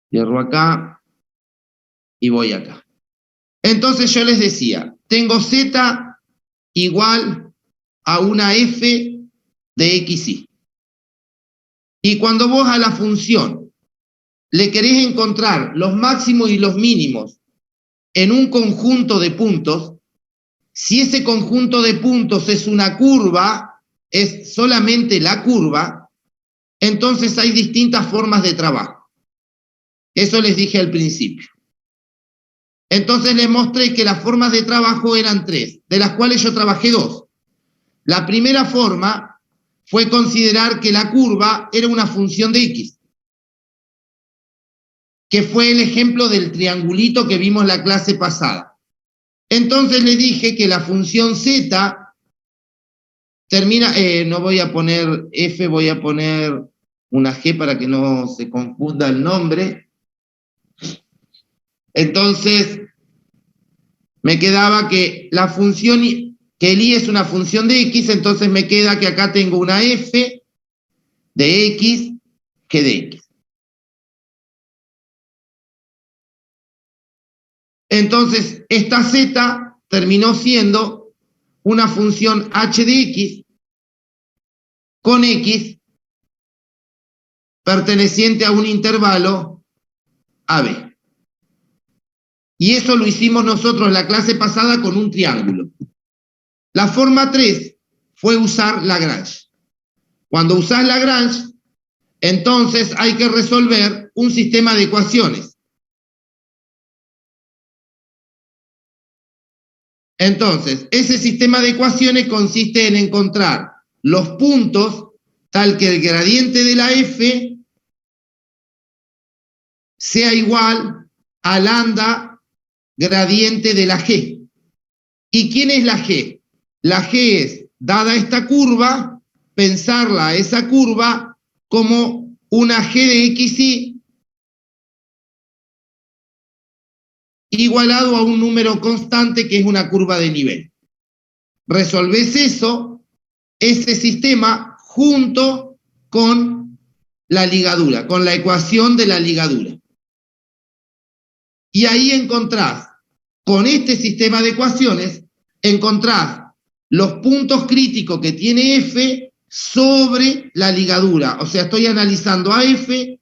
Cierro acá y voy acá. Entonces yo les decía, tengo z igual a una f de xy. Y cuando vos a la función le querés encontrar los máximos y los mínimos en un conjunto de puntos, si ese conjunto de puntos es una curva, es solamente la curva, entonces hay distintas formas de trabajo. Eso les dije al principio. Entonces les mostré que las formas de trabajo eran 3, de las cuales yo trabajé 2. La primera forma fue considerar que la curva era una función de x, que fue el ejemplo del triangulito que vimos la clase pasada. Entonces le dije que la función z termina, no voy a poner f, voy a poner una g para que no se confunda el nombre. Entonces me quedaba que la función, que el y es una función de x, entonces me queda que acá tengo una f de x, g de x. Entonces, esta z terminó siendo una función h de x con x perteneciente a un intervalo AB. Y eso lo hicimos nosotros en la clase pasada con un triángulo. La forma 3 fue usar Lagrange. Cuando usás Lagrange, entonces hay que resolver un sistema de ecuaciones. Entonces, ese sistema de ecuaciones consiste en encontrar los puntos tal que el gradiente de la f sea igual a lambda gradiente de la g. ¿Y quién es la g? La g es, dada esta curva, pensarla a esa curva como una g de xy igualado a un número constante que es una curva de nivel. Resolvés eso ese sistema junto con la ligadura, con la ecuación de la ligadura. Y ahí encontrás, con este sistema de ecuaciones, encontrás los puntos críticos que tiene F sobre la ligadura. O sea, estoy analizando a F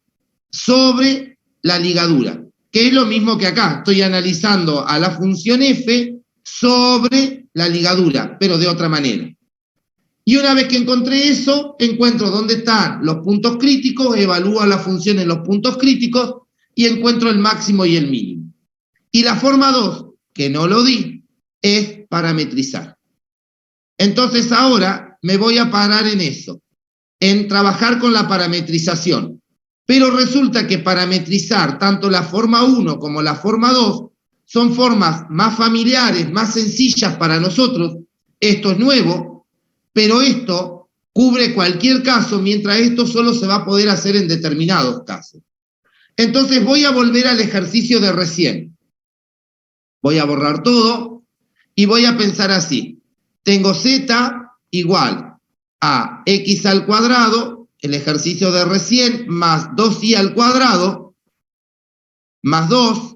sobre la ligadura, que es lo mismo que acá. Estoy analizando a la función F sobre la ligadura, pero de otra manera. Y una vez que encontré eso, encuentro dónde están los puntos críticos, evalúo la función en los puntos críticos y encuentro el máximo y el mínimo. Y la forma 2, que no lo di, es parametrizar. Entonces ahora me voy a parar en eso, en trabajar con la parametrización. Pero resulta que parametrizar tanto la forma 1 como la forma 2 son formas más familiares, más sencillas para nosotros. Esto es nuevo, pero esto cubre cualquier caso, mientras esto solo se va a poder hacer en determinados casos. Entonces voy a volver al ejercicio de recién. Voy a borrar todo y voy a pensar así. Tengo z igual a x al cuadrado, el ejercicio de recién, más 2y al cuadrado, más 2,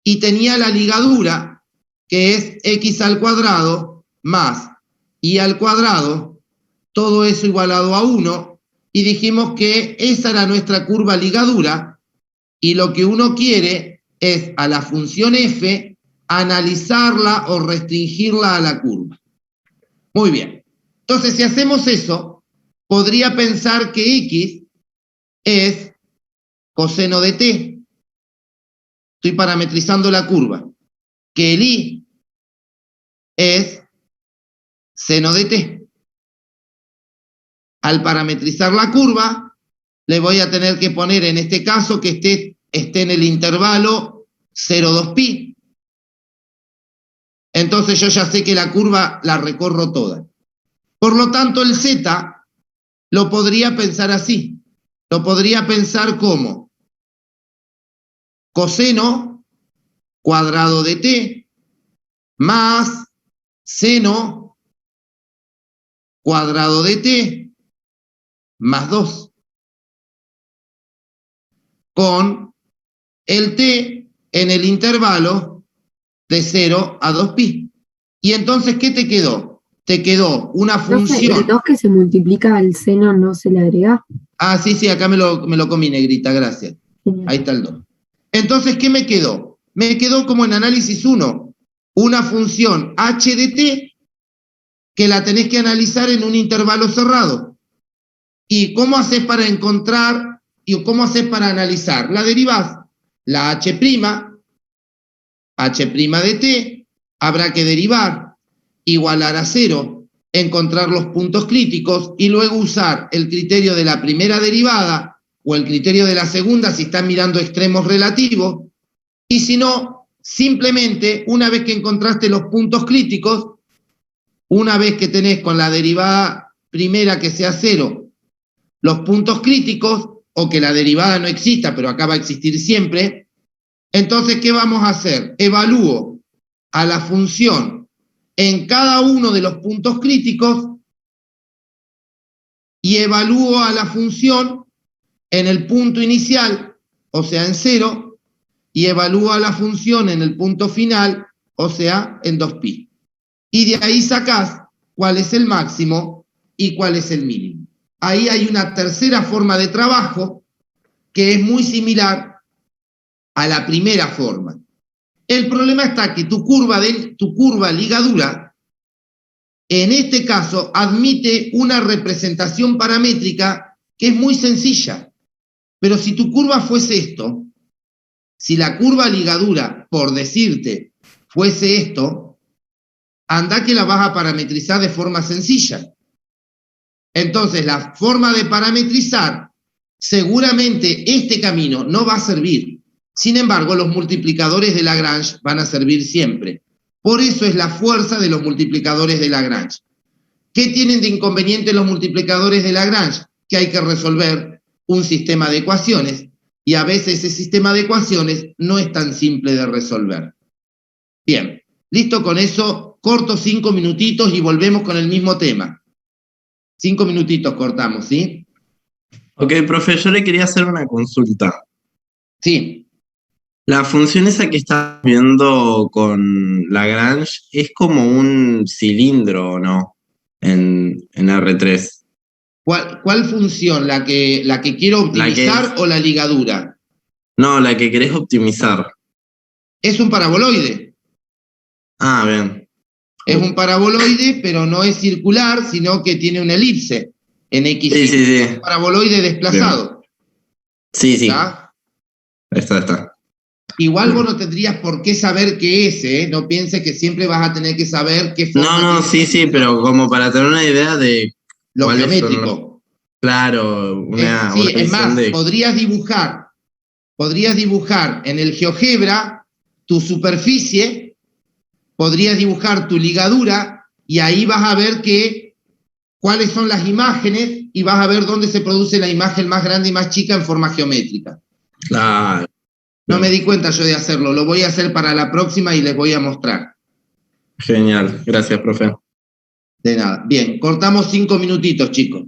y tenía la ligadura, que es x al cuadrado más y al cuadrado, todo eso igualado a 1, y dijimos que esa era nuestra curva ligadura, y lo que uno quiere es a la función f analizarla o restringirla a la curva. Muy bien. Entonces, si hacemos eso, podría pensar que x es coseno de t. Estoy parametrizando la curva. Que el y es seno de t. Al parametrizar la curva, le voy a tener que poner en este caso que esté en el intervalo 0,2pi. Entonces yo ya sé que la curva la recorro toda. Por lo tanto, el z lo podría pensar así. Lo podría pensar como coseno cuadrado de t más seno cuadrado de t más 2. Con el t en el intervalo de 0 a 2pi. Y entonces, ¿qué te quedó? Te quedó una función. El 2 que se multiplica al seno no se le agrega. Ah, sí, acá me lo comí, negrita, gracias. Genial. Ahí está el 2. Entonces, ¿qué me quedó? Me quedó como en análisis 1, una función h de t que la tenés que analizar en un intervalo cerrado. ¿Y cómo haces para encontrar y cómo haces para analizar? La derivás, la h' de t, habrá que derivar, igualar a 0, encontrar los puntos críticos y luego usar el criterio de la primera derivada o el criterio de la segunda si están mirando extremos relativos, y si no, simplemente una vez que encontraste los puntos críticos, una vez que tenés con la derivada primera que sea 0 los puntos críticos, o que la derivada no exista, pero acá va a existir siempre, entonces, ¿qué vamos a hacer? Evalúo a la función en cada uno de los puntos críticos y evalúo a la función en el punto inicial, o sea, en 0, y evalúo a la función en el punto final, o sea, en 2pi. Y de ahí sacás cuál es el máximo y cuál es el mínimo. Ahí hay una tercera forma de trabajo que es muy similar a la primera forma. El problema está que tu curva ligadura, en este caso, admite una representación paramétrica que es muy sencilla. Pero si tu curva fuese esto, si la curva ligadura, por decirte, fuese esto, anda que la vas a parametrizar de forma sencilla. Entonces, la forma de parametrizar, seguramente este camino no va a servir. Sin embargo, los multiplicadores de Lagrange van a servir siempre. Por eso es la fuerza de los multiplicadores de Lagrange. ¿Qué tienen de inconveniente los multiplicadores de Lagrange? Que hay que resolver un sistema de ecuaciones, y a veces ese sistema de ecuaciones no es tan simple de resolver. Bien, listo con eso, corto 5 minutitos y volvemos con el mismo tema. 5 minutitos cortamos, ¿sí? Ok, profe, yo le quería hacer una consulta. Sí. La función esa que estás viendo con Lagrange es como un cilindro, ¿o no? En R3. ¿Cuál función? ¿La que quiero La que optimizar o la ligadura? No, la que querés optimizar. Es un paraboloide. Ah, bien. Es un paraboloide, pero no es circular, sino que tiene una elipse en Sí, X. sí, sí. Paraboloide Bien. desplazado. Sí, sí. ¿Está? Está. Igual vos Bien. no tendrías por qué saber qué es, ¿eh? No pienses que siempre vas a tener que saber qué No, forma no, tiene esa sí, función. pero como para tener una idea de Lo cuáles son los... geométrico. Claro, Sí, una es visión más, de... podrías dibujar en el GeoGebra tu superficie, podrías dibujar tu ligadura y ahí vas a ver cuáles son las imágenes y vas a ver dónde se produce la imagen más grande y más chica en forma geométrica. Claro. No me di cuenta yo de hacerlo, lo voy a hacer para la próxima y les voy a mostrar. Genial, gracias, profe. De nada. Bien, cortamos 5 minutitos, chicos.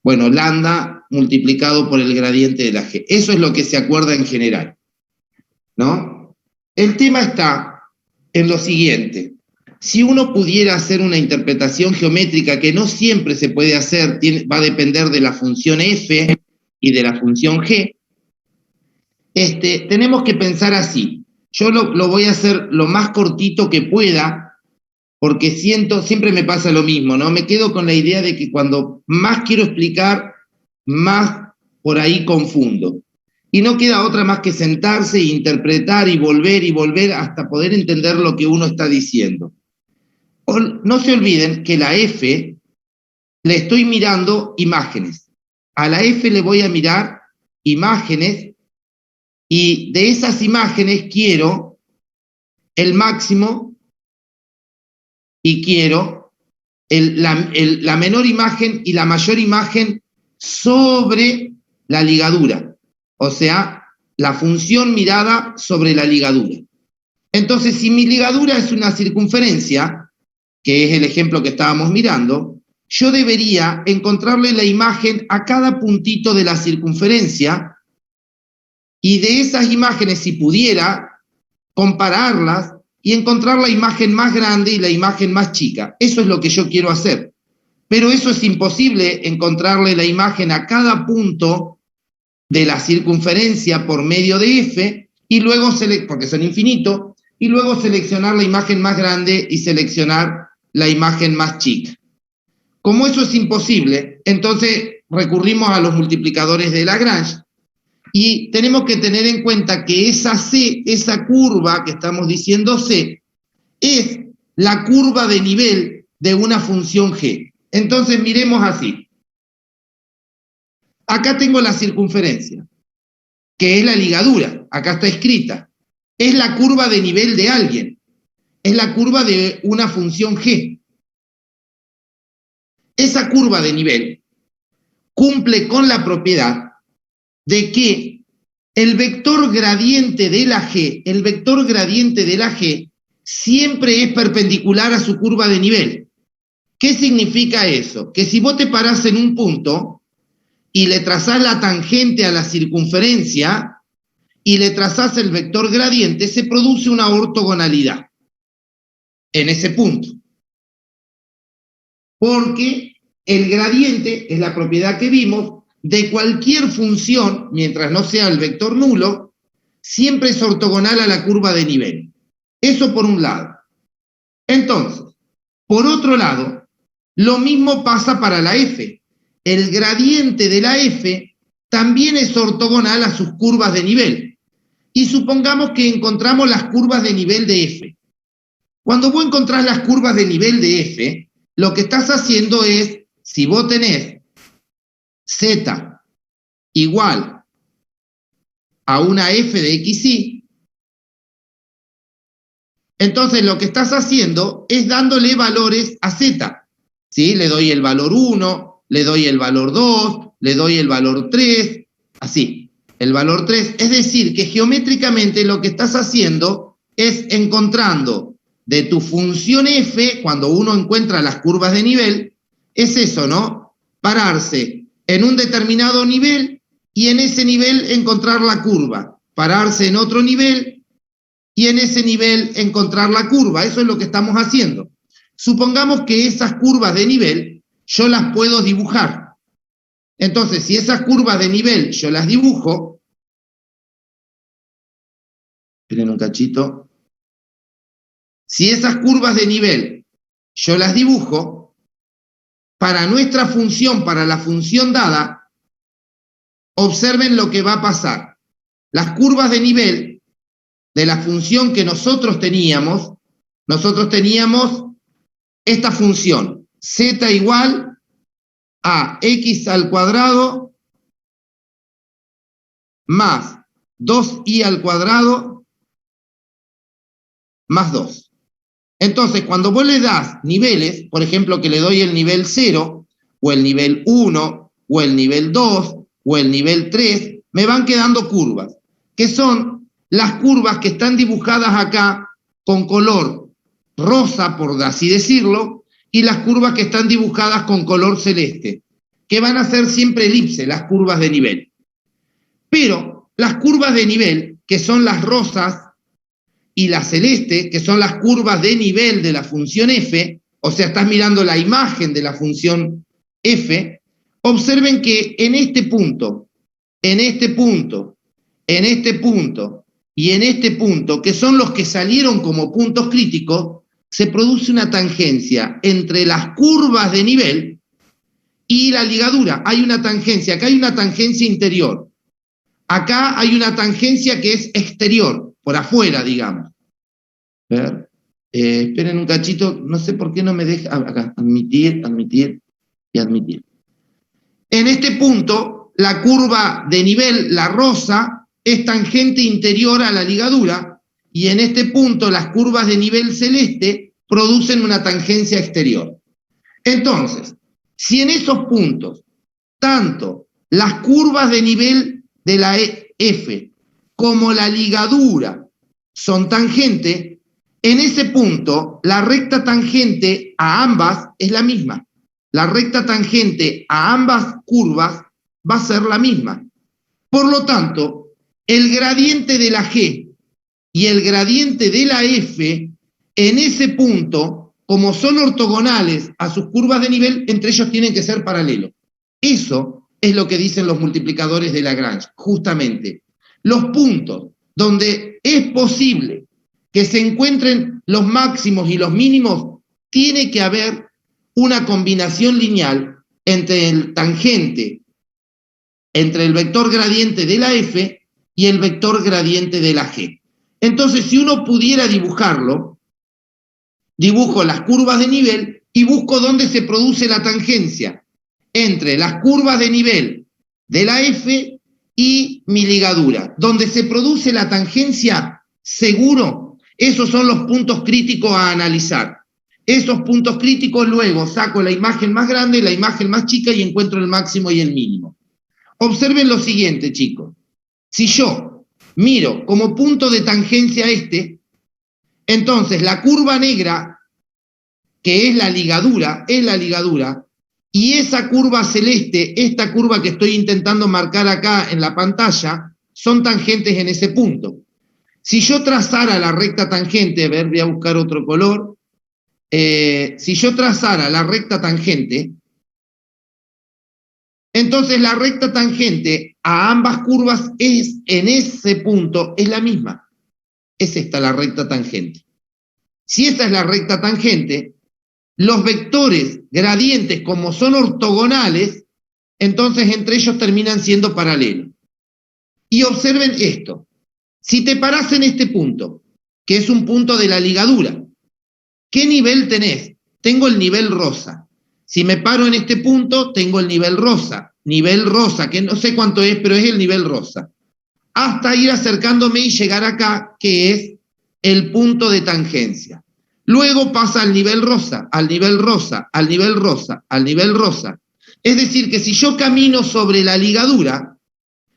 Bueno, lambda multiplicado por el gradiente de la G. Eso es lo que se acuerda en general, ¿no? El tema está en lo siguiente. Si uno pudiera hacer una interpretación geométrica, que no siempre se puede hacer, va a depender de la función f y de la función g, tenemos que pensar así. Yo lo voy a hacer lo más cortito que pueda, porque siempre me pasa lo mismo, ¿no? Me quedo con la idea de que cuando más quiero explicar, más por ahí confundo. Y no queda otra más que sentarse e interpretar y volver hasta poder entender lo que uno está diciendo. No se olviden que la F le estoy mirando imágenes. A la F le voy a mirar imágenes y de esas imágenes quiero el máximo y quiero la menor imagen y la mayor imagen sobre la ligadura. O sea, la función mirada sobre la ligadura. Entonces, si mi ligadura es una circunferencia, que es el ejemplo que estábamos mirando, yo debería encontrarle la imagen a cada puntito de la circunferencia y de esas imágenes, si pudiera, compararlas y encontrar la imagen más grande y la imagen más chica. Eso es lo que yo quiero hacer. Pero eso es imposible, encontrarle la imagen a cada punto de la circunferencia por medio de F, y luego, porque son infinitos, y luego seleccionar la imagen más grande y seleccionar la imagen más chica. Como eso es imposible, entonces recurrimos a los multiplicadores de Lagrange, y tenemos que tener en cuenta que esa C, esa curva que estamos diciendo C, es la curva de nivel de una función G. Entonces miremos así. Acá tengo la circunferencia, que es la ligadura, acá está escrita. Es la curva de nivel de alguien, es la curva de una función G. Esa curva de nivel cumple con la propiedad de que el vector gradiente de la G, siempre es perpendicular a su curva de nivel. ¿Qué significa eso? Que si vos te parás en un punto y le trazás la tangente a la circunferencia y le trazás el vector gradiente, se produce una ortogonalidad en ese punto. Porque el gradiente es la propiedad que vimos de cualquier función, mientras no sea el vector nulo, siempre es ortogonal a la curva de nivel. Eso por un lado. Entonces, por otro lado, lo mismo pasa para la F. El gradiente de la F también es ortogonal a sus curvas de nivel. Y supongamos que encontramos las curvas de nivel de F. Cuando vos encontrás las curvas de nivel de F, lo que estás haciendo es, si vos tenés Z igual a una F de XY, entonces lo que estás haciendo es dándole valores a Z. ¿Sí? Le doy el valor 1, le doy el valor 2, le doy el valor 3, así, el valor 3. Es decir, que geométricamente lo que estás haciendo es encontrando de tu función F, cuando uno encuentra las curvas de nivel, es eso, ¿no? Pararse en un determinado nivel y en ese nivel encontrar la curva. Pararse en otro nivel y en ese nivel encontrar la curva. Eso es lo que estamos haciendo. Supongamos que esas curvas de nivel yo las puedo dibujar. Entonces, si esas curvas de nivel yo las dibujo, esperen un cachito, si esas curvas de nivel yo las dibujo, para nuestra función, para la función dada, observen lo que va a pasar. Las curvas de nivel de la función que nosotros teníamos esta función, z igual a x al cuadrado más 2i al cuadrado más 2. Entonces, cuando vos le das niveles, por ejemplo, que le doy el nivel 0, o el nivel 1, o el nivel 2, o el nivel 3, me van quedando curvas, que son las curvas que están dibujadas acá con color rosa, por así decirlo, y las curvas que están dibujadas con color celeste. que van a ser siempre elipse, las curvas de nivel. Pero las curvas de nivel, que son las rosas, y la celeste, que son las curvas de nivel de la función f, o sea, estás mirando la imagen de la función f, observen que en este punto, en este punto, en este punto y en este punto, que son los que salieron como puntos críticos, se produce una tangencia entre las curvas de nivel y la ligadura. Hay una tangencia, acá hay una tangencia interior, acá hay una tangencia que es exterior, por afuera, digamos. Ver, esperen un cachito, no sé por qué no me deja, acá, admitir, admitir y admitir. En este punto, la curva de nivel, la rosa, es tangente interior a la ligadura, y en este punto las curvas de nivel celeste producen una tangencia exterior. Entonces, si en esos puntos, tanto las curvas de nivel de la F como la ligadura son tangentes, en ese punto la recta tangente a ambas es la misma. La recta tangente a ambas curvas va a ser la misma. Por lo tanto, el gradiente de la G y el gradiente de la F, en ese punto, como son ortogonales a sus curvas de nivel, entre ellos tienen que ser paralelos. Eso es lo que dicen los multiplicadores de Lagrange, justamente. Los puntos donde es posible que se encuentren los máximos y los mínimos, tiene que haber una combinación lineal entre el tangente, entre el vector gradiente de la F y el vector gradiente de la G. Entonces, si uno pudiera dibujarlo, dibujo las curvas de nivel y busco dónde se produce la tangencia entre las curvas de nivel de la F y mi ligadura. Donde se produce la tangencia, seguro, esos son los puntos críticos a analizar. Esos puntos críticos luego saco la imagen más grande, la imagen más chica y encuentro el máximo y el mínimo. Observen lo siguiente, chicos. Si yo miro como punto de tangencia este, entonces la curva negra, que es la ligadura, y esa curva celeste, esta curva que estoy intentando marcar acá en la pantalla, son tangentes en ese punto. Si yo trazara la recta tangente, a ver, voy a buscar otro color. Si yo trazara la recta tangente, entonces la recta tangente a ambas curvas es, en ese punto, es la misma. Es esta la recta tangente. Si esa es la recta tangente, los vectores gradientes, como son ortogonales, entonces entre ellos terminan siendo paralelos. Y observen esto. Si te parás en este punto, que es un punto de la ligadura, ¿qué nivel tenés? Tengo el nivel rosa. Si me paro en este punto, tengo el nivel rosa, que no sé cuánto es, pero es el nivel rosa. Hasta ir acercándome y llegar acá, que es el punto de tangencia. Luego pasa al nivel rosa, al nivel rosa, al nivel rosa, al nivel rosa. Es decir, que si yo camino sobre la ligadura,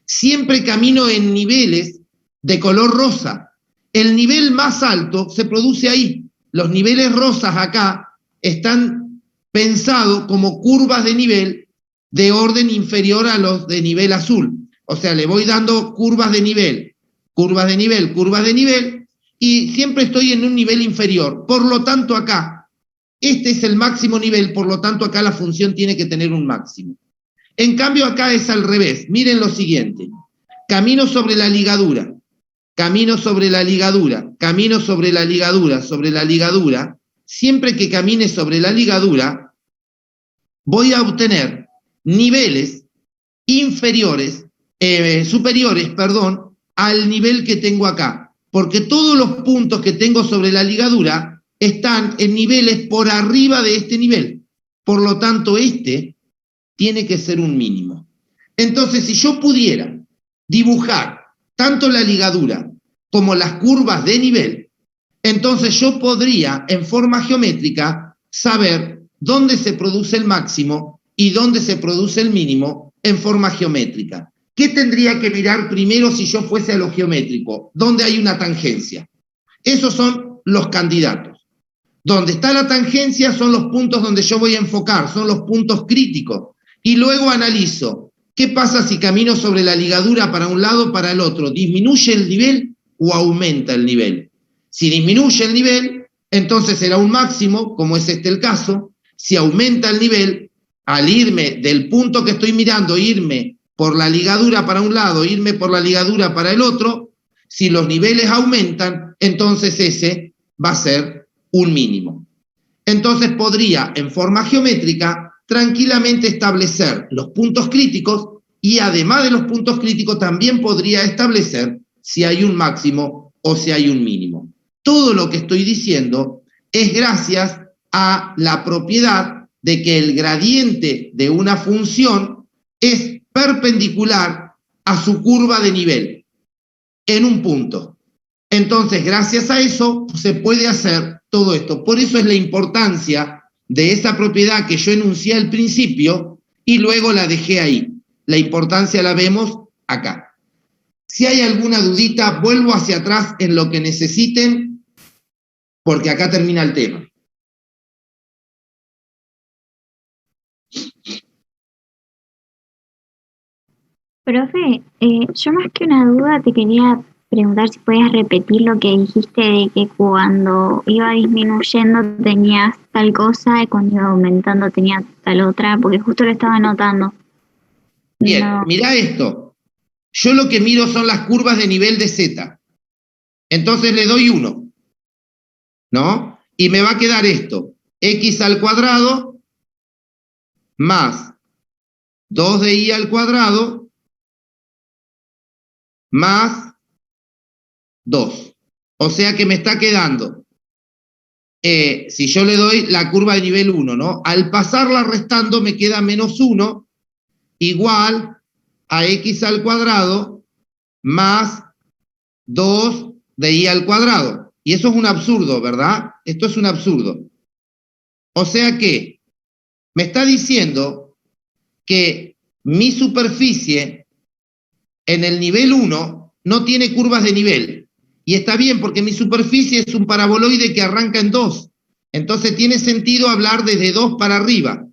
siempre camino en niveles de color rosa. El nivel más alto se produce ahí. Los niveles rosas acá están pensados como curvas de nivel de orden inferior a los de nivel azul. O sea, le voy dando curvas de nivel, curvas de nivel, curvas de nivel, y siempre estoy en un nivel inferior. Por lo tanto, acá, este es el máximo nivel, por lo tanto, acá la función tiene que tener un máximo. En cambio, acá es al revés. Miren lo siguiente. Camino sobre la ligadura, camino sobre la ligadura, camino sobre la ligadura, sobre la ligadura. Siempre que camine sobre la ligadura, voy a obtener niveles inferiores, superiores, al nivel que tengo acá. Porque todos los puntos que tengo sobre la ligadura están en niveles por arriba de este nivel. Por lo tanto, este tiene que ser un mínimo. Entonces, si yo pudiera dibujar tanto la ligadura como las curvas de nivel, entonces yo podría, en forma geométrica, saber dónde se produce el máximo y dónde se produce el mínimo en forma geométrica. ¿Qué tendría que mirar primero si yo fuese a lo geométrico? ¿Dónde hay una tangencia? Esos son los candidatos. Donde está la tangencia son los puntos donde yo voy a enfocar, son los puntos críticos. y luego analizo, ¿qué pasa si camino sobre la ligadura para un lado, para el otro? ¿Disminuye el nivel o aumenta el nivel? Si disminuye el nivel, entonces será un máximo, como es este el caso. Si aumenta el nivel, al irme del punto que estoy mirando, irme por la ligadura para un lado, irme por la ligadura para el otro, si los niveles aumentan, entonces ese va a ser un mínimo. Entonces podría, en forma geométrica, tranquilamente establecer los puntos críticos y además de los puntos críticos también podría establecer si hay un máximo o si hay un mínimo. Todo lo que estoy diciendo es gracias a la propiedad de que el gradiente de una función es perpendicular a su curva de nivel en un punto. Entonces, gracias a eso se puede hacer todo esto. Por eso es la importancia de esa propiedad que yo enuncié al principio y luego la dejé ahí. La importancia la vemos acá. Si hay alguna dudita, vuelvo hacia atrás en lo que necesiten, porque acá termina el tema. Profe, yo más que una duda te quería preguntar si podías repetir lo que dijiste de que cuando iba disminuyendo tenías tal cosa y cuando iba aumentando tenías tal otra, porque justo lo estaba notando. Bien, No. mirá esto. Yo lo que miro son las curvas de nivel de Z. Entonces le doy 1, ¿no? Y me va a quedar esto. X al cuadrado más 2 de Y al cuadrado más 2. O sea que me está quedando, si yo le doy la curva de nivel 1, ¿no? Al pasarla restando me queda menos 1 igual a X al cuadrado más 2 de Y al cuadrado. Y eso es un absurdo, ¿verdad? Esto es un absurdo. O sea que me está diciendo que mi superficie en el nivel 1 no tiene curvas de nivel. Y está bien porque mi superficie es un paraboloide que arranca en 2. Entonces tiene sentido hablar desde 2 para arriba.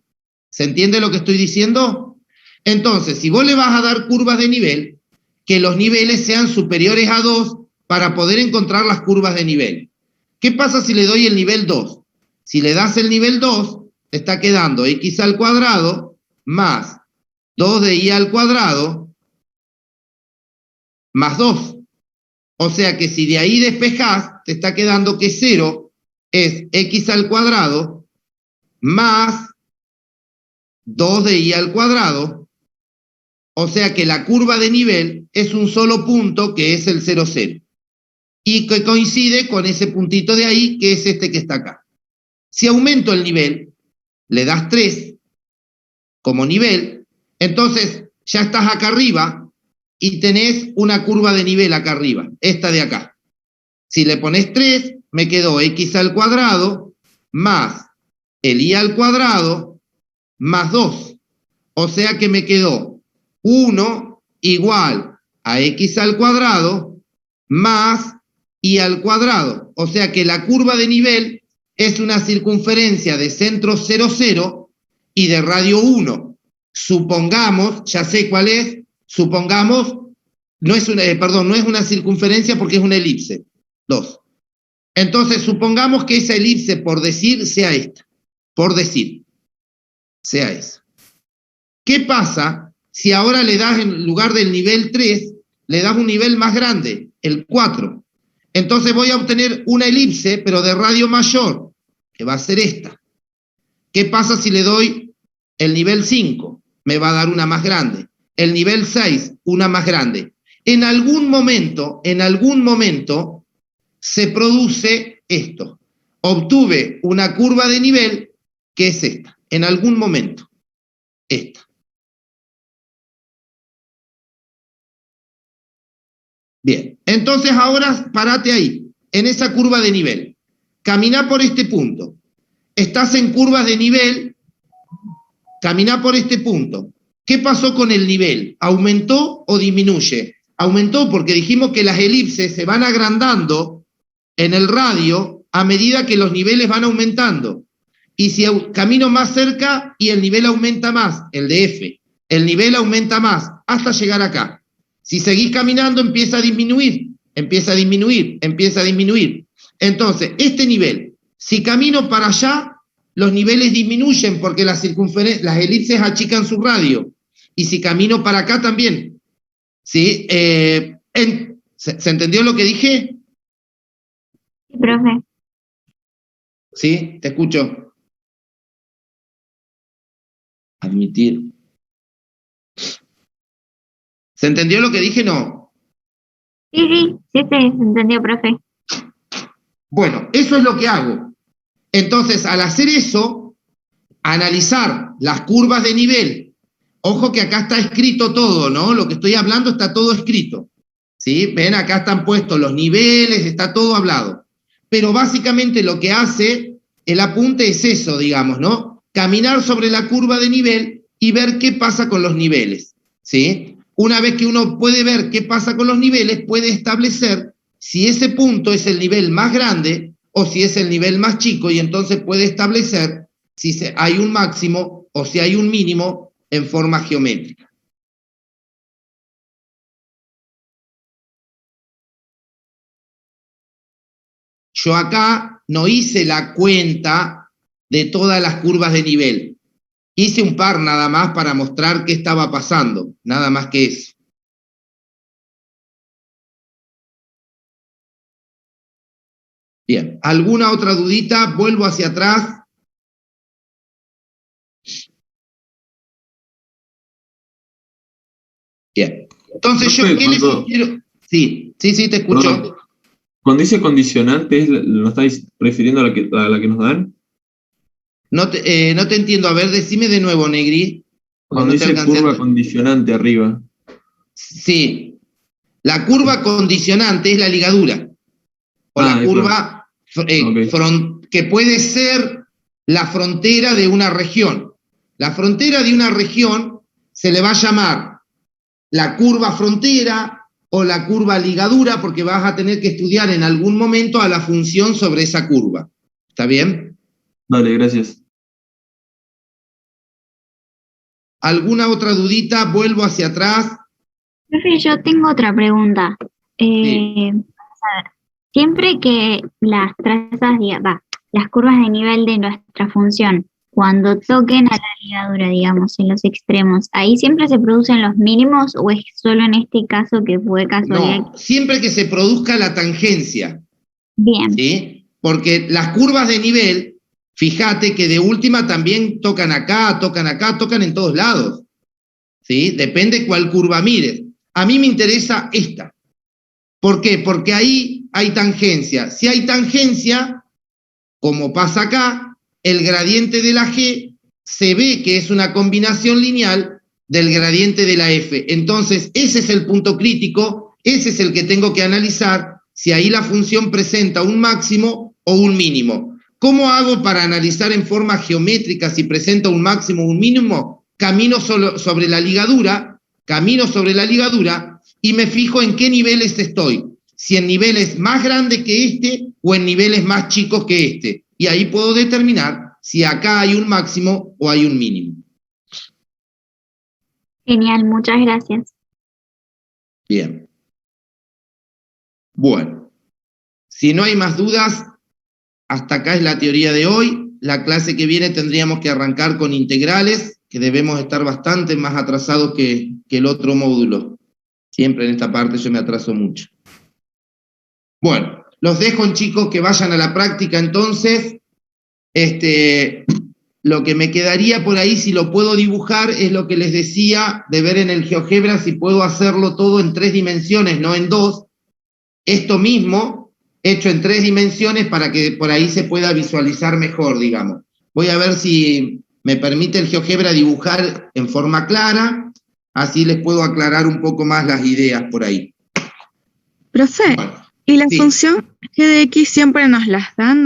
¿Se entiende lo que estoy diciendo? Entonces, si vos le vas a dar curvas de nivel, que los niveles sean superiores a 2 para poder encontrar las curvas de nivel. ¿Qué pasa si le doy el nivel 2? Si le das el nivel 2, te está quedando X al cuadrado más 2 de Y al cuadrado más 2. O sea que si de ahí despejás, te está quedando que 0 es X al cuadrado más 2 de Y al cuadrado. O sea que la curva de nivel es un solo punto que es el 0, 0. Y que coincide con ese puntito de ahí que es este que está acá. Si aumento el nivel, le das 3 como nivel, entonces ya estás acá arriba y tenés una curva de nivel acá arriba, esta de acá. Si le pones 3, me quedó X al cuadrado más el Y al cuadrado más 2. O sea que me quedó 1 igual a X al cuadrado más Y al cuadrado. O sea que la curva de nivel es una circunferencia de centro 0, 0 y de radio 1. Supongamos, ya sé cuál es, supongamos, no es una circunferencia porque es una elipse. 2. Entonces, supongamos que esa elipse, por decir, sea esta. Por decir, sea esa. ¿Qué pasa si ahora le das, en lugar del nivel 3, le das un nivel más grande, el 4? Entonces voy a obtener una elipse, pero de radio mayor, que va a ser esta. ¿Qué pasa si le doy el nivel 5? Me va a dar una más grande. El nivel 6, una más grande. En algún momento, se produce esto. Obtuve una curva de nivel que es esta. En algún momento, esta. Bien, entonces ahora parate ahí, en esa curva de nivel. Camina por este punto. Estás en curvas de nivel, camina por este punto. ¿Qué pasó con el nivel? ¿Aumentó o disminuye? Aumentó porque dijimos que las elipses se van agrandando en el radio a medida que los niveles van aumentando. y si camino más cerca y el nivel aumenta más, el de F, el nivel aumenta más hasta llegar acá. Si seguís caminando empieza a disminuir, empieza a disminuir, empieza a disminuir. Entonces, este nivel, si camino para allá, los niveles disminuyen porque las elipses achican su radio. Y si camino para acá también. ¿Sí? ¿Se entendió lo que dije? Sí, profe. ¿Sí? Te escucho. Admitir. ¿Se entendió lo que dije? No. Sí, se entendió, profe. Bueno, eso es lo que hago. Entonces, al hacer eso, analizar las curvas de nivel. Ojo que acá está escrito todo, ¿no? Lo que estoy hablando está todo escrito. ¿Sí? Ven, acá están puestos los niveles, está todo hablado. Pero básicamente lo que hace el apunte es eso, digamos, ¿no? Caminar sobre la curva de nivel y ver qué pasa con los niveles, ¿sí? Una vez que uno puede ver qué pasa con los niveles, puede establecer si ese punto es el nivel más grande o si es el nivel más chico, y entonces puede establecer si hay un máximo o si hay un mínimo en forma geométrica. Yo acá no hice la cuenta de todas las curvas de nivel. Hice un par nada más para mostrar qué estaba pasando, nada más que eso. Bien, ¿alguna otra dudita? Vuelvo hacia atrás. Bien, entonces yo, ¿qué les sugiero? Sí, te escucho. Perdón. Cuando dice condicionante, ¿lo estáis refiriendo a la que nos dan? No te entiendo, a ver, decime de nuevo, Negri. Cuando dice curva condicionante arriba. Sí, la curva condicionante es la ligadura. O la curva que puede ser la frontera de una región. La frontera de una región se le va a llamar la curva frontera o la curva ligadura, porque vas a tener que estudiar en algún momento a la función sobre esa curva. ¿Está bien? Dale, gracias. ¿Alguna otra dudita? Vuelvo hacia atrás. Profe, yo tengo otra pregunta. Sí. Siempre que las trazas, las curvas de nivel de nuestra función, cuando toquen a la ligadura, digamos, en los extremos, ¿ahí siempre se producen los mínimos o es solo en este caso que fue casualidad? No, siempre que se produzca la tangencia. Bien. ¿Sí? Porque las curvas de nivel, fíjate que de última también tocan acá, tocan en todos lados. ¿Sí? Depende cuál curva mires. A mí me interesa esta. ¿Por qué? Porque ahí hay tangencia. Si hay tangencia, como pasa acá, el gradiente de la G se ve que es una combinación lineal del gradiente de la F. Entonces, ese es el punto crítico, ese es el que tengo que analizar, si ahí la función presenta un máximo o un mínimo. ¿Cómo hago para analizar en forma geométrica si presenta un máximo o un mínimo? Camino sobre la ligadura y me fijo en qué niveles estoy. Si en niveles más grandes que este o en niveles más chicos que este. Y ahí puedo determinar si acá hay un máximo o hay un mínimo. Genial, muchas gracias. Bien. Bueno, si no hay más dudas, hasta acá es la teoría de hoy. La clase que viene tendríamos que arrancar con integrales, que debemos estar bastante más atrasados que el otro módulo. Siempre en esta parte yo me atraso mucho. Bueno, los dejo, chicos, que vayan a la práctica entonces. Lo que me quedaría por ahí, si lo puedo dibujar, es lo que les decía, de ver en el GeoGebra si puedo hacerlo todo en 3 dimensiones, no en 2. Esto mismo, hecho en 3 dimensiones para que por ahí se pueda visualizar mejor, digamos. Voy a ver si me permite el GeoGebra dibujar en forma clara, así les puedo aclarar un poco más las ideas por ahí. Profe, Bueno, ¿y la sí. función g de x siempre nos las dan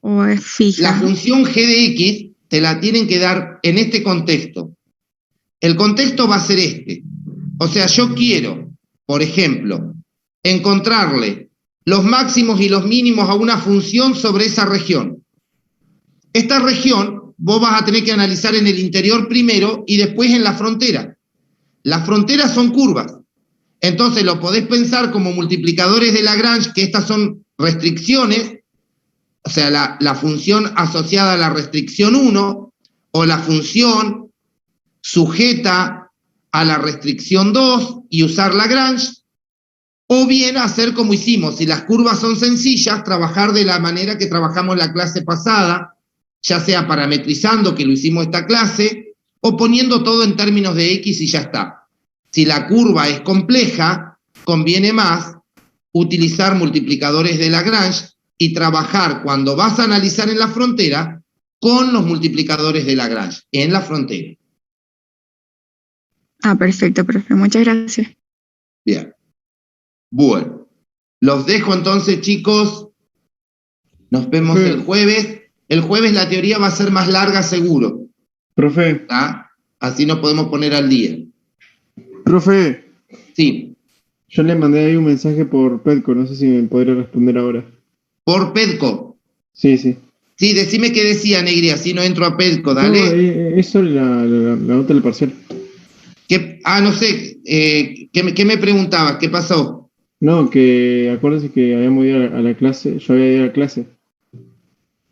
o es fija? La función g de x te la tienen que dar en este contexto. El contexto va a ser este. O sea, yo quiero, por ejemplo, encontrarle los máximos y los mínimos a una función sobre esa región. Esta región vos vas a tener que analizar en el interior primero y después en la frontera. Las fronteras son curvas. Entonces lo podés pensar como multiplicadores de Lagrange, que estas son restricciones, o sea, la función asociada a la restricción 1 o la función sujeta a la restricción 2 y usar Lagrange, o bien hacer como hicimos, si las curvas son sencillas, trabajar de la manera que trabajamos la clase pasada, ya sea parametrizando, que lo hicimos esta clase, o poniendo todo en términos de X y ya está. Si la curva es compleja, conviene más utilizar multiplicadores de Lagrange y trabajar cuando vas a analizar en la frontera con los multiplicadores de Lagrange en la frontera. Ah, perfecto, profe. Muchas gracias. Bien. Bueno. Los dejo entonces, chicos. Nos vemos el jueves. El jueves la teoría va a ser más larga, seguro. Profe, ¿Ah? Así nos podemos poner al día. profe, Sí. yo le mandé ahí un mensaje por Petco, no sé si me podría responder ahora. Por Pedco. Sí, sí. Sí, decime qué decía, Negri, así no entro a Pedco, No, dale. es sobre la nota del parcial. No sé, ¿qué me preguntabas? ¿Qué pasó? No, que acuérdense que habíamos ido a la clase, yo había ido a la clase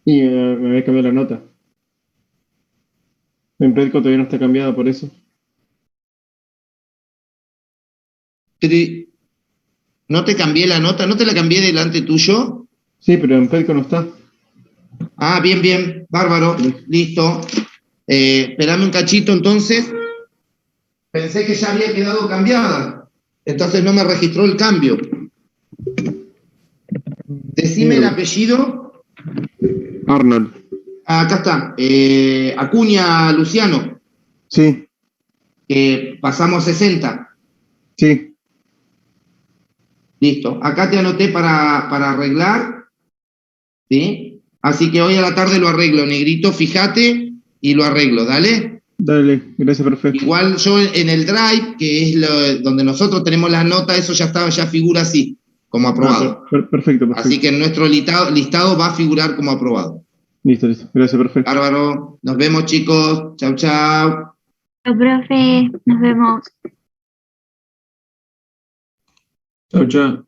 y me había cambiado la nota. En Petco todavía no está cambiada por eso. ¿No te cambié la nota? ¿No te la cambié delante tuyo? Sí, pero en Petco no está. Ah, bien, bien, bárbaro, listo. Esperame un cachito entonces. Pensé que ya había quedado cambiada. Entonces no me registró el cambio. Decime el apellido. Arnold. Ah, acá está. Acuña Luciano. Sí, Pasamos 60. sí. Listo. Acá te anoté para arreglar. ¿Sí? Así que hoy a la tarde lo arreglo, negrito. Fíjate y lo arreglo. Dale. Dale, gracias, profe. Igual yo en el Drive, que es donde nosotros tenemos las notas, eso ya figura así, como aprobado. Perfecto. Así que en nuestro listado va a figurar como aprobado. Listo. Gracias, profe. Bárbaro. Nos vemos, chicos. Chau, chau. Profe, nos vemos. Chao, chao.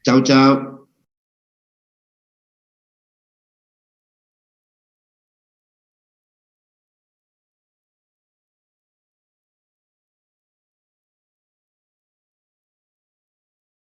Chau, chau.